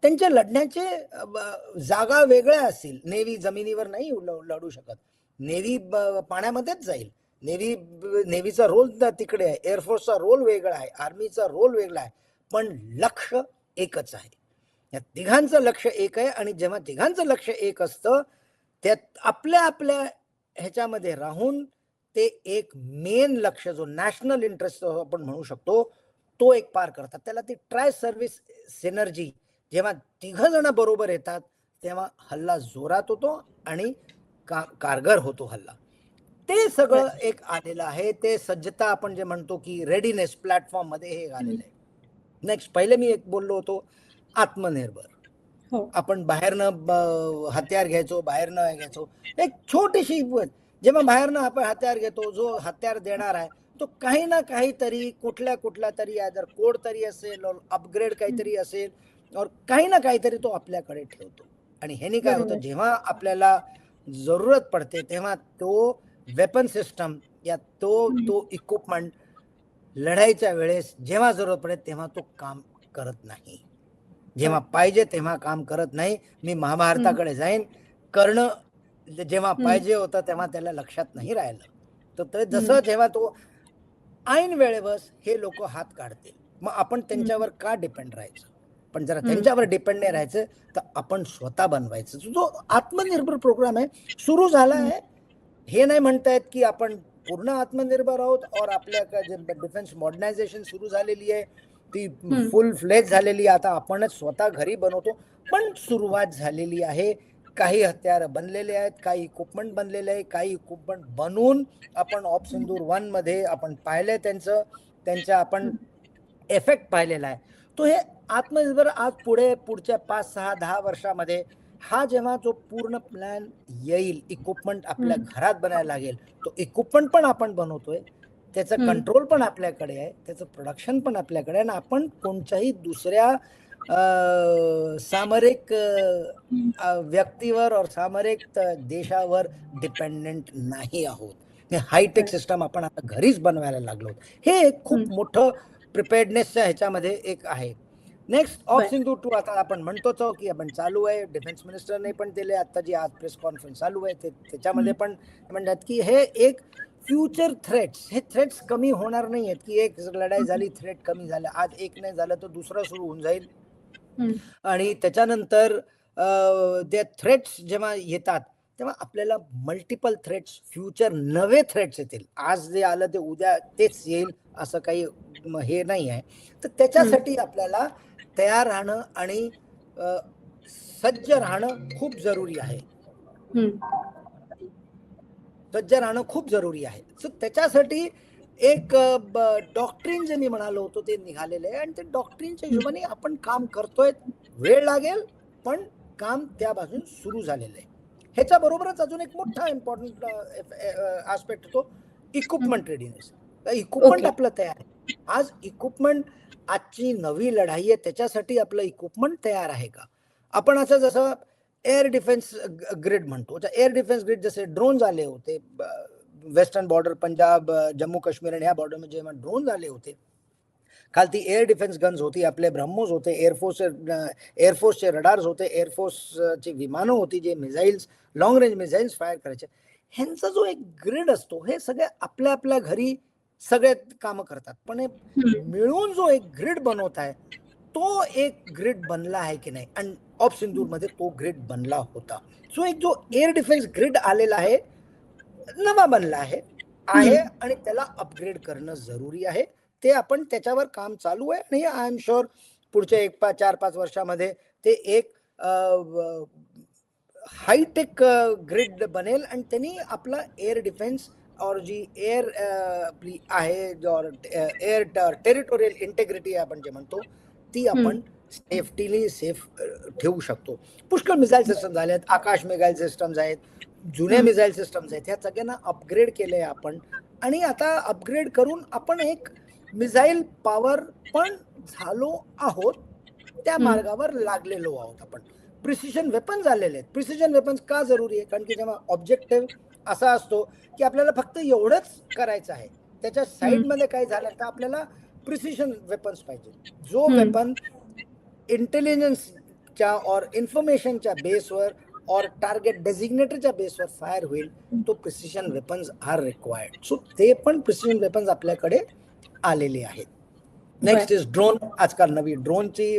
त्यांच्या लढण्याचे जागा वेगळ्या असतील. नेव्ही जमिनीवर नाही लढू शकत, नेव्ही पाण्यामध्येच जाईल. नेव्हीचा रोल तिकडे आहे, एअरफोर्सचा रोल वेगळा आहे, आर्मीचा रोल वेगळा आहे, पण लक्ष एकच आहे. या तिघांचं लक्ष एक आहे. आणि जेव्हा तिघांचं लक्ष एक असतं त्यात आपल्या ह्याच्यामध्ये राहून ते एक मेन लक्ष जो नॅशनल इंटरेस्ट आपण म्हणू शकतो तो एक पार करतात. त्याला ती ट्राय सर्व्हिस सिनर्जी जेव्हा 3 जण बरोबर येतात तेव्हा हल्ला जोरात होतो आणि कारगर होतो हल्ला. ते सगळं एक आलेलं आहे. ते सज्जता आपण जे म्हणतो की रेडीनेस प्लॅटफॉर्म मध्ये हे आलेलं आहे. नेक्स्ट, पहिले मी एक बोललो होतो आत्मनिर्भर. हो. आपण बाहेरनं हत्यार घ्यायचो, बाहेरनं घ्यायचो. एक छोटीशी जेव्हा बाहेरनं आपण हत्यार घेतो, जो हत्यार देणार आहे तो काही ना काहीतरी कुठल्या तरी जर कोड तरी असेल, अपग्रेड काहीतरी असेल, और काही ना काहीतरी तो आपल्याकडे ठेवतो. आणि ह्यानी काय होतं, जेव्हा आपल्याला जरूरत पडते तेव्हा तो वेपन सिस्टम या तो इक्विपमेंट लढाईच्या वेळेस जेव्हा जरूरत पडेल तेव्हा तो काम करत नाही. जेव्हा पाहिजे तेव्हा काम करत नाही. मी महाभारताकडे जाईन, कर्ण जेव्हा पाहिजे होतं तेव्हा त्याला लक्षात नाही राहिलं. तर जसं जेव्हा तो ऐन वेळेवर हे लोक हात काढतील, मग आपण त्यांच्यावर का डिपेंड राहायचं? पण जरा त्यांच्यावर डिपेंड नाही राहायचं तर आपण स्वतः बनवायचं. जो आत्मनिर्भर प्रोग्राम आहे सुरू झाला आहे. हे नाही म्हणतायत की आपण पूर्ण आत्मनिर्भर आहोत और आपल्या डिफेन्स मॉडर्नायझेशन सुरू झालेली आहे ती फुल फ्लेज झालेली आहे. आता आपणच स्वतः घरी बनवतो, पण सुरुवात झालेली आहे. काही हत्यार बनलेले आहेत, काही इक्विपमेंट बनलेले आहे, काही इक्विपमेंट बनवून आपण ऑप सिंदूर 1 मध्ये आपण पाहिले त्यांचा आपण इफेक्ट पाहिलेला आहे. तो हे आत्मनिर्भर आज पुढच्या 5, 6, 10 वर्षामध्ये हा जेव्हा जो पूर्ण प्लॅन येईल, इक्विपमेंट आपल्या घरात बनायला लागेल, तो इक्विपमेंट पण आपण बनवतोय, त्याचं कंट्रोल पण आपल्याकडे आहे, त्याचं प्रोडक्शन पण आपल्याकडे आहे, आणि आपण कोणत्याही दुसऱ्या सामरिक व्यक्तीवर और सामरिक देशावर डिपेंडेंट नाही आहोत. हे हायटेक सिस्टम आपण आता घरीच बनवायला लागलो. हे एक खूप मोठं प्रिपेअर्डनेसच्या ह्याच्यामध्ये एक आहे. नेक्स्ट, ऑफ सिंधू 2 आता आपण म्हणतोच की आपण चालू आहे. डिफेन्स मिनिस्टरने पण दिले, आता जी आज प्रेस कॉन्फरन्स चालू आहे त्याच्यामध्ये पण म्हणतात की हे एक फ्युचर थ्रेट्स, हे थ्रेट्स कमी होणार नाही आहेत की एक लढाई झाली थ्रेट कमी झालं, आज एक नाही झालं तर दुसरं सुरू होऊन जाईल. आणि त्याच्यानंतर ते थ्रेट्स जेव्हा येतात तेव्हा आपल्याला मल्टिपल थ्रेट्स, फ्युचर नवे थ्रेट्स येतील. आज जे आलं ते उद्या तेच येईल असं काही हे नाही आहे. तर त्याच्यासाठी आपल्याला तयार राहणं आणि सज्ज राहणं खूप जरुरी आहे. सज्ज राहणं खूप जरुरी आहे. सो त्याच्यासाठी एक डॉक्ट्रिन जे मी म्हणालो होतो ते निघालेले आहे, आणि ते डॉक्ट्रिनच्या हिशोबाने आपण काम करतोय. वेळ लागेल पण काम त्या बाजून सुरू झालेलं आहे. ह्याच्या बरोबरच अजून एक मोठा इम्पॉर्टंट आस्पेक्ट होतो इक्विपमेंट रेडीनेस. इक्विपमेंट आपलं तयार आहे. आज इक्विपमेंट, आजची नवी लढाई आहे त्याच्यासाठी आपलं इक्विपमेंट तयार आहे का? आपण असं जसं एअर डिफेन्स ग्रिड म्हणतो, एअर डिफेन्स ग्रिड जसे ड्रोन आले होते वेस्टर्न बॉर्डर, पंजाब, जम्मू काश्मीर आणि ह्या बॉर्डरमध्ये जेव्हा ड्रोन झाले होते, काल ती एअर डिफेन्स गन्स होती, आपले ब्रह्मोस होते, एअरफोर्सचे रडार्स होते, एअरफोर्सची विमानं होती जे missiles, long range missiles fire करायचे. ह्यांचा जो एक ग्रिड असतो, हे सगळे आपल्या आपल्या घरी सगळे कामं करतात, पण मिळून जो एक ग्रिड बनवत आहे तो एक ग्रिड बनला आहे की नाही? आणि ऑफ सिंदूरमध्ये तो ग्रिड बनला होता. सो एक जो एअर डिफेन्स ग्रिड आलेला आहे, नवा बनला आहे आणि त्याला अपग्रेड करणं जरुरी आहे. ते आपण त्याच्यावर काम चालू आहे आणि आय एम शुअर पुढच्या 4-5 वर्षामध्ये ते एक हायटेक ग्रिड बनेल आणि त्यांनी आपला एअर डिफेन्स और जी एअर आपली आहे, एअर टेरिटोरियल इंटेग्रिटी आपण जे म्हणतो ती आपण सेफ ठेवू शकतो. पुष्कळ मिसाईल सिस्टम झाले आहेत, आकाश मिसाईल सिस्टम्स आहेत, जुन्या मिसाईल सिस्टम्स आहेत, ह्या सगळ्यांना अपग्रेड केलंय आपण. आणि आता अपग्रेड करून आपण एक मिसाईल पॉवर पण झालो आहोत, त्या मार्गावर लागलेलो आहोत आपण. प्रिसिजन वेपन झालेले आहेत. प्रिसिजन वेपन्स का जरुरी आहे? कारण की जेव्हा ऑब्जेक्टिव्ह असा असतो की आपल्याला फक्त एवढंच करायचं आहे, त्याच्या साईडमध्ये काय झालं तर आपल्याला प्रिसिजन वेपन्स पाहिजे. जो वेपन इंटेलिजन्सच्या और इन्फॉर्मेशनच्या बेसवर और टार्गेट डेझिग्नेटरच्या बेसवर फायर होईल, तो precision weapons are required. So ते पण प्रिसिजन वेपन्स आपल्याकडे आलेले आहेत. Next is drone. आजकाल नवी ड्रोनची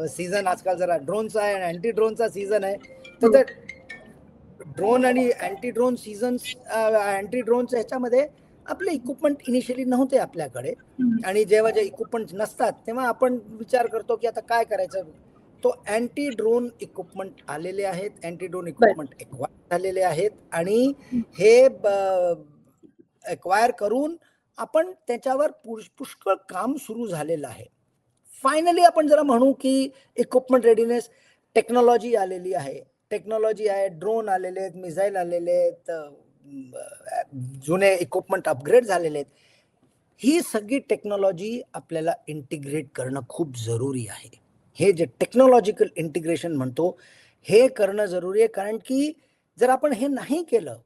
सीझन, आजकाल जरा ड्रोनचा आहे आणि अँटी ड्रोनचा सीझन आहे. तर ड्रोन आणि अँटी ड्रोन सीझन्स, अँटी ड्रोनच्या ह्याच्यामध्ये आपले इक्विपमेंट इनिशियली नव्हते आपल्याकडे, आणि जेव्हा जे इक्विपमेंट नसतात तेव्हा आपण विचार करतो की आता काय करायचं. तो अँटी ड्रोन इक्विपमेंट आलेले आहेत, अँटी ड्रोन इक्विपमेंट एक्वायर झालेले आहेत आणि हे एक्वायर करून आपण त्याच्यावर पुष्कळ काम सुरू झालेलं आहे. फायनली आपण जरा म्हणू की इक्विपमेंट रेडीनेस, टेक्नॉलॉजी आलेली आहे, टेक्नॉलॉजी आहे, ड्रोन आलेले आहेत, मिसाईल आलेले आहेत, जुने इक्विपमेंट अपग्रेड झालेले आहेत. ही सगळी टेक्नॉलॉजी आपल्याला इंटिग्रेट करणं खूप जरुरी आहे. हे जे टेक्नॉलॉजिकल इंटिग्रेशन म्हणतो हे करणं जरुरी आहे, कारण की जर आपण हे नाही केलं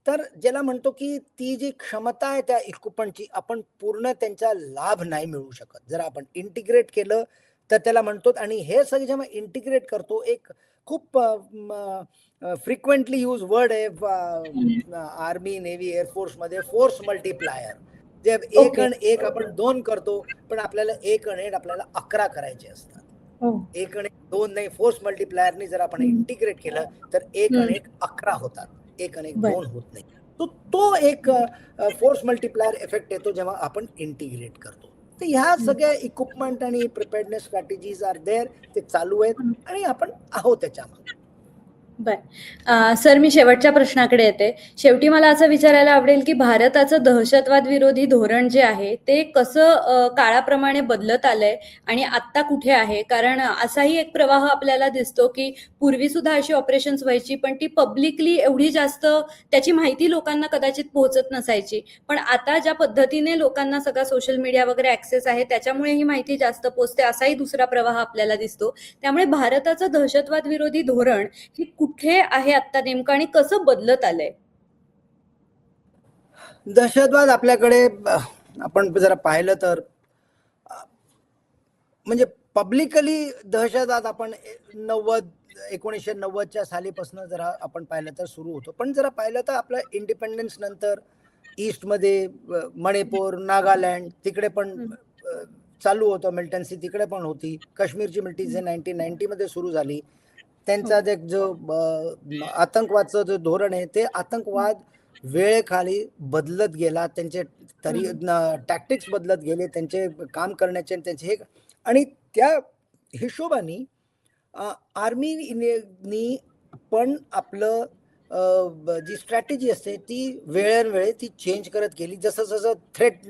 तर ज्याला म्हणतो की ती जी क्षमता आहे त्या इक्विपमेंटची आपण पूर्ण त्यांचा लाभ नाही मिळू शकत. जर आपण इंटिग्रेट केलं तर त्याला म्हणतो, आणि हे सगळे जेव्हा इंटिग्रेट करतो, एक खूप फ्रिक्वेंटली यूज वर्ड आहे आर्मी, नेव्ही, एअरफोर्स मध्ये, फोर्स मल्टीप्लायर. जे एक आणि एक आपण 2 करतो, पण आपल्याला 1 आणि 1 आपल्याला 11 करायचे असतात. 1 आणि 2 नाही, फोर्स मल्टीप्लायरनी जर आपण इंटिग्रेट केलं तर 1 आणि 1 11 होतात, 1 आणि 1 2 होत नाही. तो एक फोर्स मल्टीप्लायर इफेक्ट येतो जेव्हा आपण इंटिग्रेट करतो. तर ह्या सगळ्या इक्विपमेंट आणि प्रिपेअर्डनेस स्ट्रॅटेजीज आर देअर, ते चालू आहेत आणि आपण आहोत त्याच्यामध्ये. सर, मी शेवटच्या प्रश्नाकडे येते. शेवटी मला असं विचारायला आवडेल की भारताचं दहशतवाद विरोधी धोरण जे आहे ते कसं काळाप्रमाणे बदलत आलंय आणि आत्ता कुठे आहे? कारण असाही एक प्रवाह आपल्याला दिसतो की पूर्वी सुद्धा अशी ऑपरेशन्स व्हायची, पण ती पब्लिकली एवढी जास्त त्याची माहिती लोकांना कदाचित पोहोचत नसायची. पण आता ज्या पद्धतीने लोकांना सगळा सोशल मीडिया वगैरे ऍक्सेस आहे त्याच्यामुळे ही माहिती जास्त पोहोचते, असाही दुसरा प्रवाह आपल्याला दिसतो. त्यामुळे भारताचं दहशतवाद विरोधी धोरण ही कुठे आहे आता नेमकं आणि कसं बदलत आलंय? दहशतवाद आपल्याकडे आपण जरा पाहिलं तर म्हणजे पब्लिकली दहशतवाद आपण 1990च्या सालीपासून जरा आपण पाहिलं तर सुरू होतो. पण जरा पाहिलं तर आपल्या इंडिपेंडन्स नंतर ईस्टमध्ये मणिपूर, नागालँड तिकडे पण चालू होतं, मिलिटन्सी तिकडे पण होती. काश्मीरची मिलिटन्सी 1990 मध्ये सुरू झाली. त्यांचा जो आतंकवादचं जो धोरण आहे ते आतंकवाद वेळेखाली बदलत गेला, त्यांचे तरी टॅक्टिक्स बदलत गेले, त्यांचे काम करण्याचे त्यांचे हे, आणि त्या हिशोबाने आर्मीनी पण आपलं जी स्ट्रॅटेजी असते ती वेळोवेळी ती चेंज करत गेली. जसं जसं थ्रेट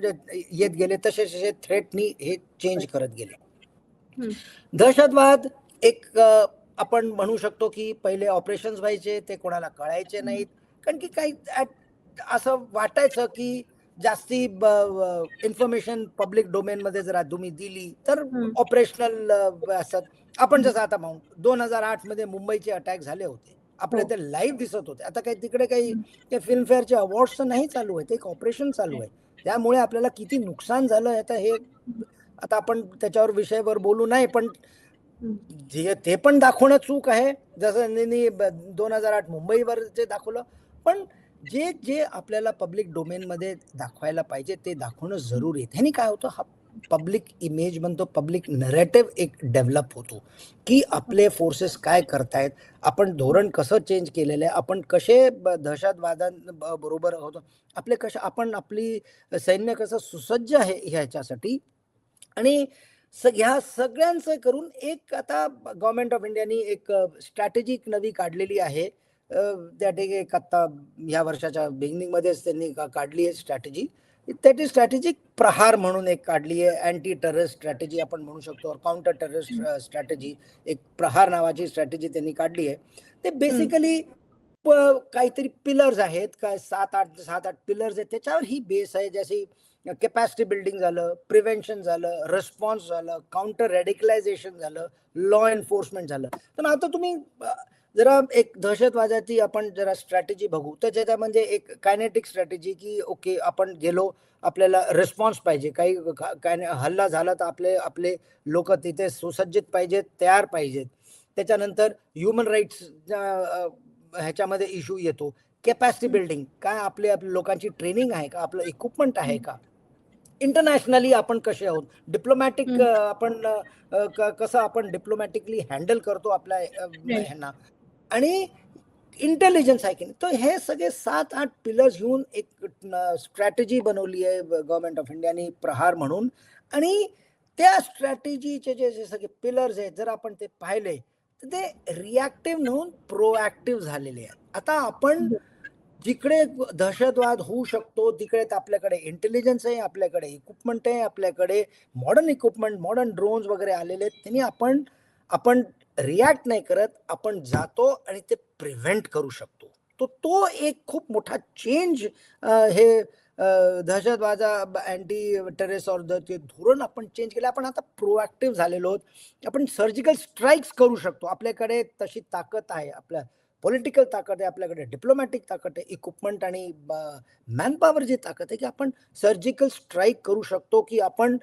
येत गेले तसे तसे थ्रेटनी हे चेंज करत गेले. दहशतवाद एक आपण म्हणू शकतो की पहिले ऑपरेशन्स व्हायचे ते कोणाला कळायचे नाहीत, कारण की काही असं वाटायचं की जास्ती इन्फॉर्मेशन पब्लिक डोमेन मध्ये जर तुम्ही दिली तर ऑपरेशनल असतात. आपण जसं आता म्हणू 2008 मध्ये मुंबईचे अटॅक झाले होते, आपले ते लाईव्ह दिसत होते. आता काही तिकडे काही ते फिल्मफेअरचे अवॉर्ड्स तर नाही चालू आहे, ते एक ऑपरेशन चालू आहे. त्यामुळे आपल्याला किती नुकसान झालं आता हे आता आपण त्याच्यावर विषयावर बोलू नाही, पण जे ते पण दाखवणं चूक आहे, जसं 2008 मुंबईवर जे दाखवलं. पण जे जे आपल्याला पब्लिक डोमेन मध्ये दाखवायला पाहिजे ते दाखवणं जरुरी आहे. ह्यानी काय होतं, हा पब्लिक इमेज बनतो, पब्लिक नरेटिव्ह एक डेव्हलप होतो की आपले फोर्सेस काय करतायत, आपण धोरण कसं चेंज केलेलं आहे, आपण कसे दहशतवादाबरोबर होतो, आपले कसे, आपण आपली सैन्य कसं सुसज्ज आहे ह्याच्यासाठी. आणि ह्या सगळ्यांचं करून एक आता गव्हर्नमेंट ऑफ इंडियानी एक स्ट्रॅटेजी नवी काढलेली आहे. त्या ठिकाणी आता ह्या वर्षाच्या बिगिनिंग मध्येच त्यांनी काढली आहे स्ट्रॅटेजी. त्याची स्ट्रॅटेजी प्रहार म्हणून एक काढली आहे, अँटी टेररिस्ट स्ट्रॅटेजी आपण म्हणू शकतो, काउंटर टेररिस्ट स्ट्रॅटेजी. एक प्रहार नावाची स्ट्रॅटेजी त्यांनी काढली आहे. ते बेसिकली काहीतरी पिलर्स आहेत, काय 7-8 पिलर्स आहेत, त्याच्यावर ही बेस आहे. जशी कॅपॅसिटी बिल्डिंग झालं, प्रिव्हेन्शन झालं, रिस्पॉन्स झालं, काउंटर रेडिकलायझेशन झालं, लॉ एन्फोर्समेंट झालं. तर आता तुम्ही जरा एक दहशतवादाची आपण जरा स्ट्रॅटेजी बघू तर त्याच्यामध्ये एक कायनेटिक स्ट्रॅटेजी की ओके आपण गेलो, आपल्याला रिस्पॉन्स पाहिजे, काही हल्ला झाला तर आपले लोक तिथे सुसज्जित पाहिजेत, तयार पाहिजेत. त्याच्यानंतर ह्युमन राईट्स ह्याच्यामध्ये इश्यू येतो. कॅपॅसिटी बिल्डिंग, काय आपल्या लोकांची ट्रेनिंग आहे का, आपलं इक्विपमेंट आहे का, इंटरनॅशनली आपण कसे आहोत, डिप्लोमॅटिक आपण कसं आपण डिप्लोमॅटिकली हँडल करतो आपल्या ह्यांना, आणि इंटेलिजन्स आहे की नाही. तर हे सगळे 7-8 पिलर्स घेऊन एक स्ट्रॅटेजी बनवली आहे गव्हर्नमेंट ऑफ इंडियाने प्रहार म्हणून. आणि त्या स्ट्रॅटेजीचे जे सगळे पिलर्स आहेत जर आपण ते पाहिले तर ते रिॲक्टिव्ह नव्हून प्रोॲक्टिव्ह झालेले आहेत. आता आपण जिकडे दहशतवाद होऊ शकतो तिकडे तर आपल्याकडे इंटेलिजन्स आहे, आपल्याकडे इक्विपमेंट आहे, आपल्याकडे मॉडर्न इक्विपमेंट, मॉडर्न ड्रोन्स वगैरे आलेले आहेत. त्यांनी आपण रिॲक्ट नाही करत, आपण जातो आणि ते प्रिव्हेंट करू शकतो. तो एक खूप मोठा चेंज हे दहशतवादा अँटी टेररिस्ट ते धोरण आपण चेंज केलं. आपण आता प्रोॲक्टिव्ह झालेलो आहोत. आपण सर्जिकल स्ट्राईक्स करू शकतो. आपल्याकडे तशी ताकद आहे, आपल्या पॉलिटिकल ताकद आहे, आपल्याकडे डिप्लोमॅटिक ताकद आहे, इक्विपमेंट आणि मॅनपॉवर जी ताकद आहे की आपण सर्जिकल स्ट्राईक करू शकतो, की आपण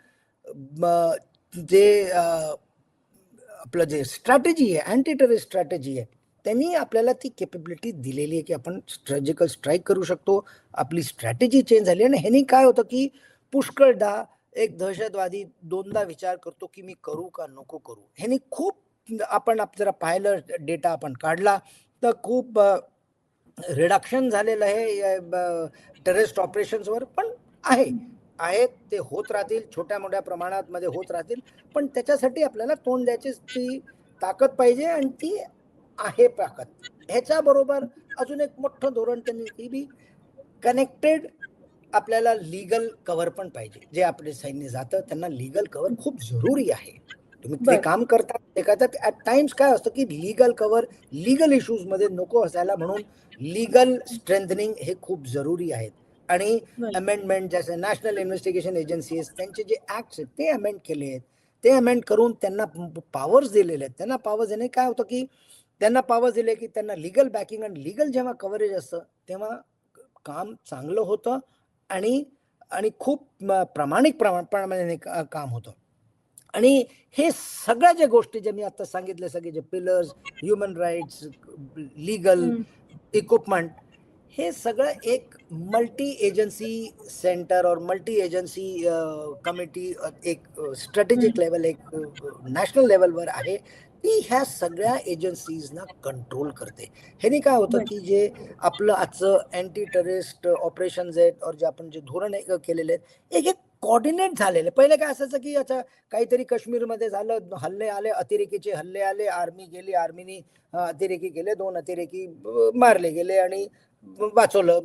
जे आपलं जे स्ट्रॅटेजी आहे, अँटी टेररिस्ट स्ट्रॅटेजी आहे, त्यांनी आपल्याला ती केपेबिलिटी दिलेली आहे की आपण सर्जिकल स्ट्राईक करू शकतो. आपली स्ट्रॅटेजी चेंज झाली आणि ह्यानी काय होतं की पुष्कळदा एक दहशतवादी दोनदा विचार करतो की मी करू का नको करू. ह्यानी खूप आपण जरा पाहिलं, डेटा आपण काढला तर खूप रिडक्शन झालेलं आहे टेररिस्ट ऑपरेशन्सवर. पण आहेत ते होत राहतील, छोट्या मोठ्या प्रमाणात मध्ये होत राहतील, पण त्याच्यासाठी आपल्याला तोंड द्यायची ती ताकद पाहिजे आणि ती आहे ताकद. ह्याच्याबरोबर अजून एक मोठं धोरण त्यांनी ती बी कनेक्टेड आपल्याला लीगल कव्हर पण पाहिजे. जे आपले सैन्य जातं त्यांना लीगल कव्हर खूप जरुरी आहे. तुम्ही ते काम करतात ते करतात. ॲट टाइम्स काय असतं की लीगल कव्हर लीगल इश्यूजमध्ये नको असायला, म्हणून लीगल स्ट्रेंथनिंग हे खूप जरुरी आहेत. आणि अमेंडमेंट जसे नॅशनल इन्व्हेस्टिगेशन एजन्सीज त्यांचे जे ऍक्ट्स आहेत ते अमेंड केले आहेत. ते अमेंड करून त्यांना पॉवर्स दिलेले आहेत. त्यांना पॉवर्स देणे काय होतं की त्यांना पॉवर्स दिले की त्यांना लीगल बॅकिंग आणि लीगल जेव्हा कव्हरेज असतं तेव्हा काम चांगलं होतं आणि खूप प्रमाणाने काम होतं. आणि हे सगळ्या ज्या गोष्टी जे मी आता सांगितले, सगळे जे pillars, human rights, legal, equipment, हे सगळं एक मल्टी एजन्सी सेंटर और मल्टी एजन्सी कमिटी एक स्ट्रॅटेजिक लेवल, एक नॅशनल लेवलवर आहे, ती ह्या सगळ्या एजन्सीजना कंट्रोल करते. ह्यानी काय होतं की जे आपलं आजचं अँटी टेररिस्ट ऑपरेशन्स आहेत और जे आपण जे धोरण केलेले आहेत एक कोऑर्डिनेट झालेले. पहिले काय असायचं की आता काहीतरी काश्मीरमध्ये झालं, हल्ले आले, अतिरेकीचे हल्ले आले, आर्मी गेली, आर्मीनी अतिरेकी गेले, 2 अतिरेकी मारले गेले आणि वाचवलं,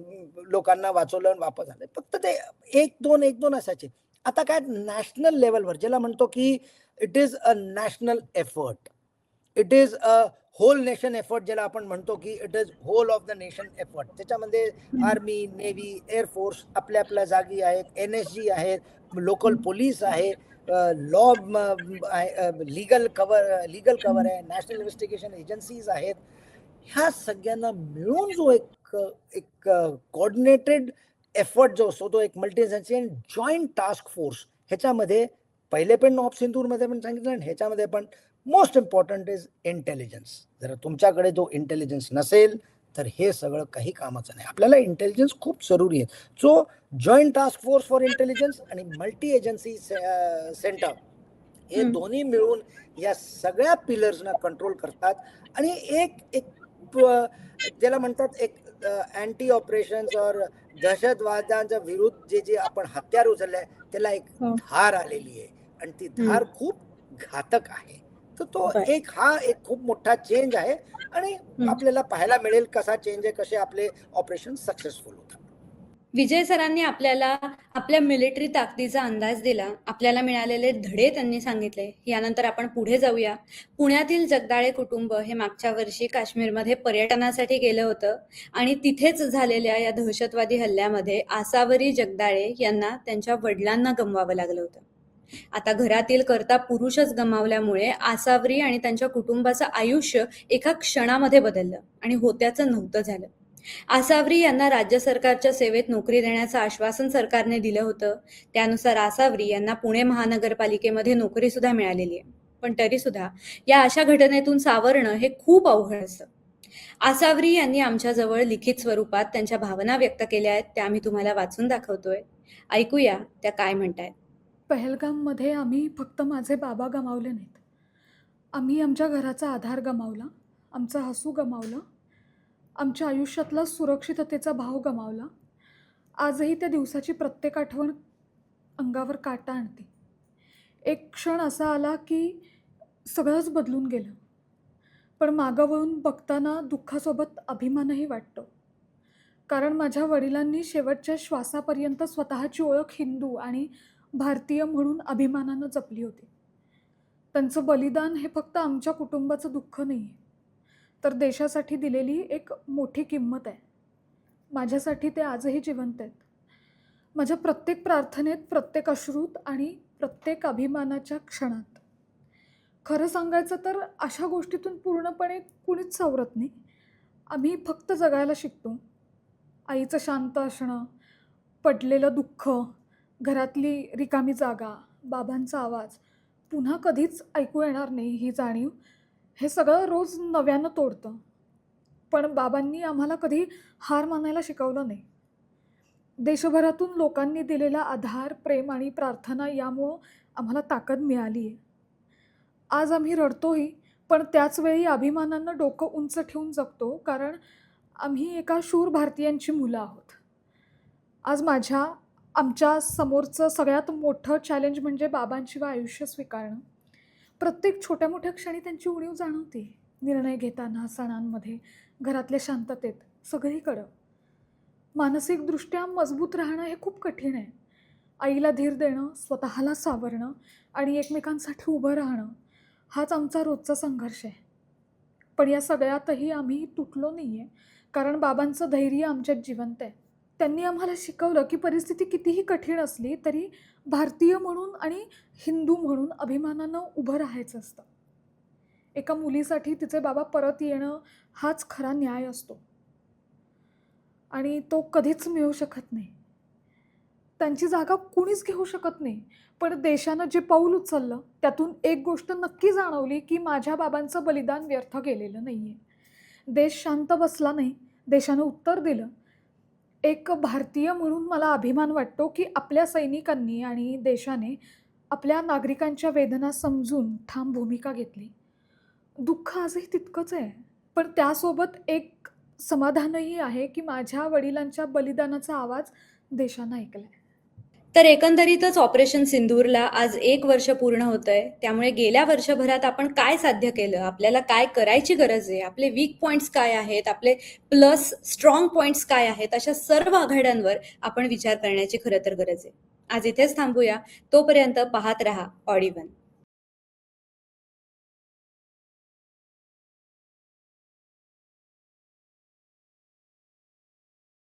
लोकांना वाचवलं आणि वापस आले. फक्त ते 1-2 असायचे. आता काय नॅशनल लेवलवर ज्याला म्हणतो की it is a national effort, it is a whole nation effort, ज्याला आपण म्हणतो की it is whole of the nation effort. त्याच्यामध्ये आर्मी, नेव्ही, एअरफोर्स आपल्या जागी आहेत, NSG आहेत, लोकल पोलीस आहे, लॉ लीगल कव्हर आहे, नॅशनल इन्व्हेस्टिगेशन एजन्सीज आहेत. ह्या सगळ्यांना मिळून जो एक कोऑर्डिनेटेड एफर्ट जो असतो तो एक multi agency and joint task force. ह्याच्यामध्ये पहिले पण ऑफ सिंदूरमध्ये पण सांगितलं आणि ह्याच्यामध्ये पण मोस्ट इम्पॉर्टंट इज इंटेलिजन्स. जर तुमच्याकडे जो इंटेलिजन्स नसेल तर हे सगळं काही कामाचं नाही. आपल्याला इंटेलिजन्स खूप जरुरी आहे. So joint task force for intelligence आणि मल्टी एजन्सी सेंटर हे दोन्ही मिळून या सगळ्या पिलर्सना कंट्रोल करतात. आणि एक ज्याला म्हणतात एक अँटी ऑपरेशन्स और दहशतवादाच्या विरुद्ध जे आपण हत्यार उचलले त्याला एक धार आलेली आहे आणि ती धार खूप घातक आहे. तर तो एक खूप मोठा चेंज आहे आणि आपल्याला पाहायला मिळेल कसा चेंज आहे, कसे आपले ऑपरेशन सक्सेसफुल होतात. विजय सरांनी आपल्याला आपल्या मिलिटरी ताकदीचा अंदाज दिला, आपल्याला मिळालेले धडे त्यांनी सांगितले. यानंतर आपण पुढे जाऊया. पुण्यातील जगदाळे कुटुंब हे मागच्या वर्षी काश्मीरमध्ये पर्यटनासाठी गेलं होतं आणि तिथेच झालेल्या या दहशतवादी हल्ल्यामध्ये आसावरी जगदाळे यांना त्यांच्या वडिलांना गमवावं लागलं होतं. आता घरातील कर्ता पुरुषच गमावल्यामुळे आसावरी आणि त्यांच्या कुटुंबाचं आयुष्य एका क्षणामध्ये बदललं आणि होत्याचं नव्हतं झालं. आसावरी यांना राज्य सरकारच्या सेवेत नोकरी देण्याचं आश्वासन सरकारने दिलं होतं. त्यानुसार आसावरी यांना पुणे महानगरपालिकेमध्ये नोकरी सुद्धा मिळालेली आहे. पण तरी सुद्धा या अशा घटनेतून सावरणं हे खूप अवघड असतं. आसावरी यांनी आमच्याजवळ लिखित स्वरूपात त्यांच्या भावना व्यक्त केल्या आहेत. त्या आम्ही तुम्हाला वाचून दाखवतोय. ऐकूया त्या काय म्हणतायत. पहलगाममध्ये आम्ही फक्त माझे बाबा गमावले नाहीत, आम्ही आमच्या घराचा आधार गमावला, आमचं हसू गमावलं, आमच्या आयुष्यातला सुरक्षिततेचा भाव गमावला. आजही त्या दिवसाची प्रत्येक आठवण अंगावर काटा आणते. एक क्षण असा आला की सगळंच बदलून गेलं. पण मागं वळून बघताना दुःखासोबत अभिमानही वाटतो. कारण माझ्या वडिलांनी शेवटच्या श्वासापर्यंत स्वतःची ओळख हिंदू आणि भारतीय म्हणून अभिमानानं जपली होती. त्यांचं बलिदान हे फक्त आमच्या कुटुंबाचं दुःख नाही आहे, तर देशासाठी दिलेली एक मोठी किंमत आहे. माझ्यासाठी ते आजही जिवंत आहेत. माझ्या प्रत्येक प्रार्थनेत, प्रत्येक अश्रूत आणि प्रत्येक अभिमानाच्या क्षणात. खरं सांगायचं तर अशा गोष्टीतून पूर्णपणे कुणीच सावरत नाही. आम्ही फक्त जगायला शिकतो. आईचं शांत असणं, पडलेलं दुःख, घरातली रिकामी जागा, बाबांचा आवाज पुन्हा कधीच ऐकू येणार नाही ही जाणीव, हे सगळं रोज नव्यानं तोडतं. पण बाबांनी आम्हाला कधी हार मानायला शिकवलं नाही. देशभरातून लोकांनी दिलेला आधार, प्रेम आणि प्रार्थना यामुळं आम्हाला ताकद मिळाली आहे. आज आम्ही रडतोही, पण त्याच वेळी अभिमानानं डोकं उंच ठेवून जगतो, कारण आम्ही एका शूर भारतीयांची मुलं आहोत. आज आमच्या समोरचं सगळ्यात मोठं चॅलेंज म्हणजे बाबांशिवाय आयुष्य स्वीकारणं. प्रत्येक छोट्या मोठ्या क्षणी त्यांची उणीव जाणवते. निर्णय घेताना, सणांमध्ये, घरातल्या शांततेत, सगळीकडं. मानसिकदृष्ट्या मजबूत राहणं हे खूप कठीण आहे. आईला धीर देणं, स्वतःला सावरणं आणि एकमेकांसाठी उभं राहणं हाच आमचा रोजचा संघर्ष आहे. पण या सगळ्यातही आम्ही तुटलो नाही आहे, कारण बाबांचं धैर्य आमच्यात जिवंत आहे. त्यांनी आम्हाला शिकवलं की परिस्थिती कितीही कठीण असली तरी भारतीय म्हणून आणि हिंदू म्हणून अभिमानानं उभं राहायचं असतं. एका मुलीसाठी तिचे बाबा परत येणं हाच खरा न्याय असतो आणि तो कधीच मिळू शकत नाही. त्यांची जागा कुणीच घेऊ शकत नाही. पण देशानं जे पाऊल उचललं त्यातून एक गोष्ट नक्की जाणवली की माझ्या बाबांचं बलिदान व्यर्थ गेलेलं नाही आहे. देश शांत बसला नाही, देशानं उत्तर दिलं. एक भारतीय म्हणून मला अभिमान वाटतो की आपल्या सैनिकांनी आणि देशाने आपल्या नागरिकांच्या वेदना समजून ठाम भूमिका घेतली. दुःख आजही तितकंच आहे, पण त्यासोबत एक समाधानही आहे की माझ्या वडिलांच्या बलिदानाचा आवाज देशानं ऐकलाय. तर एकंदरीतच ऑपरेशन सिंदूरला आज 1 वर्ष पूर्ण होतंय. त्यामुळे गेल्या वर्षभरात आपण काय साध्य केलं, आपल्याला काय करायची गरज आहे, आपले वीक पॉईंट्स काय आहेत, आपले प्लस स्ट्रॉंग पॉईंट्स काय आहेत, अशा सर्व आघाड्यांवर आपण विचार करण्याची खरं तर गरज आहे. आज इथेच थांबूया. तोपर्यंत पाहत रहा ऑडिवन.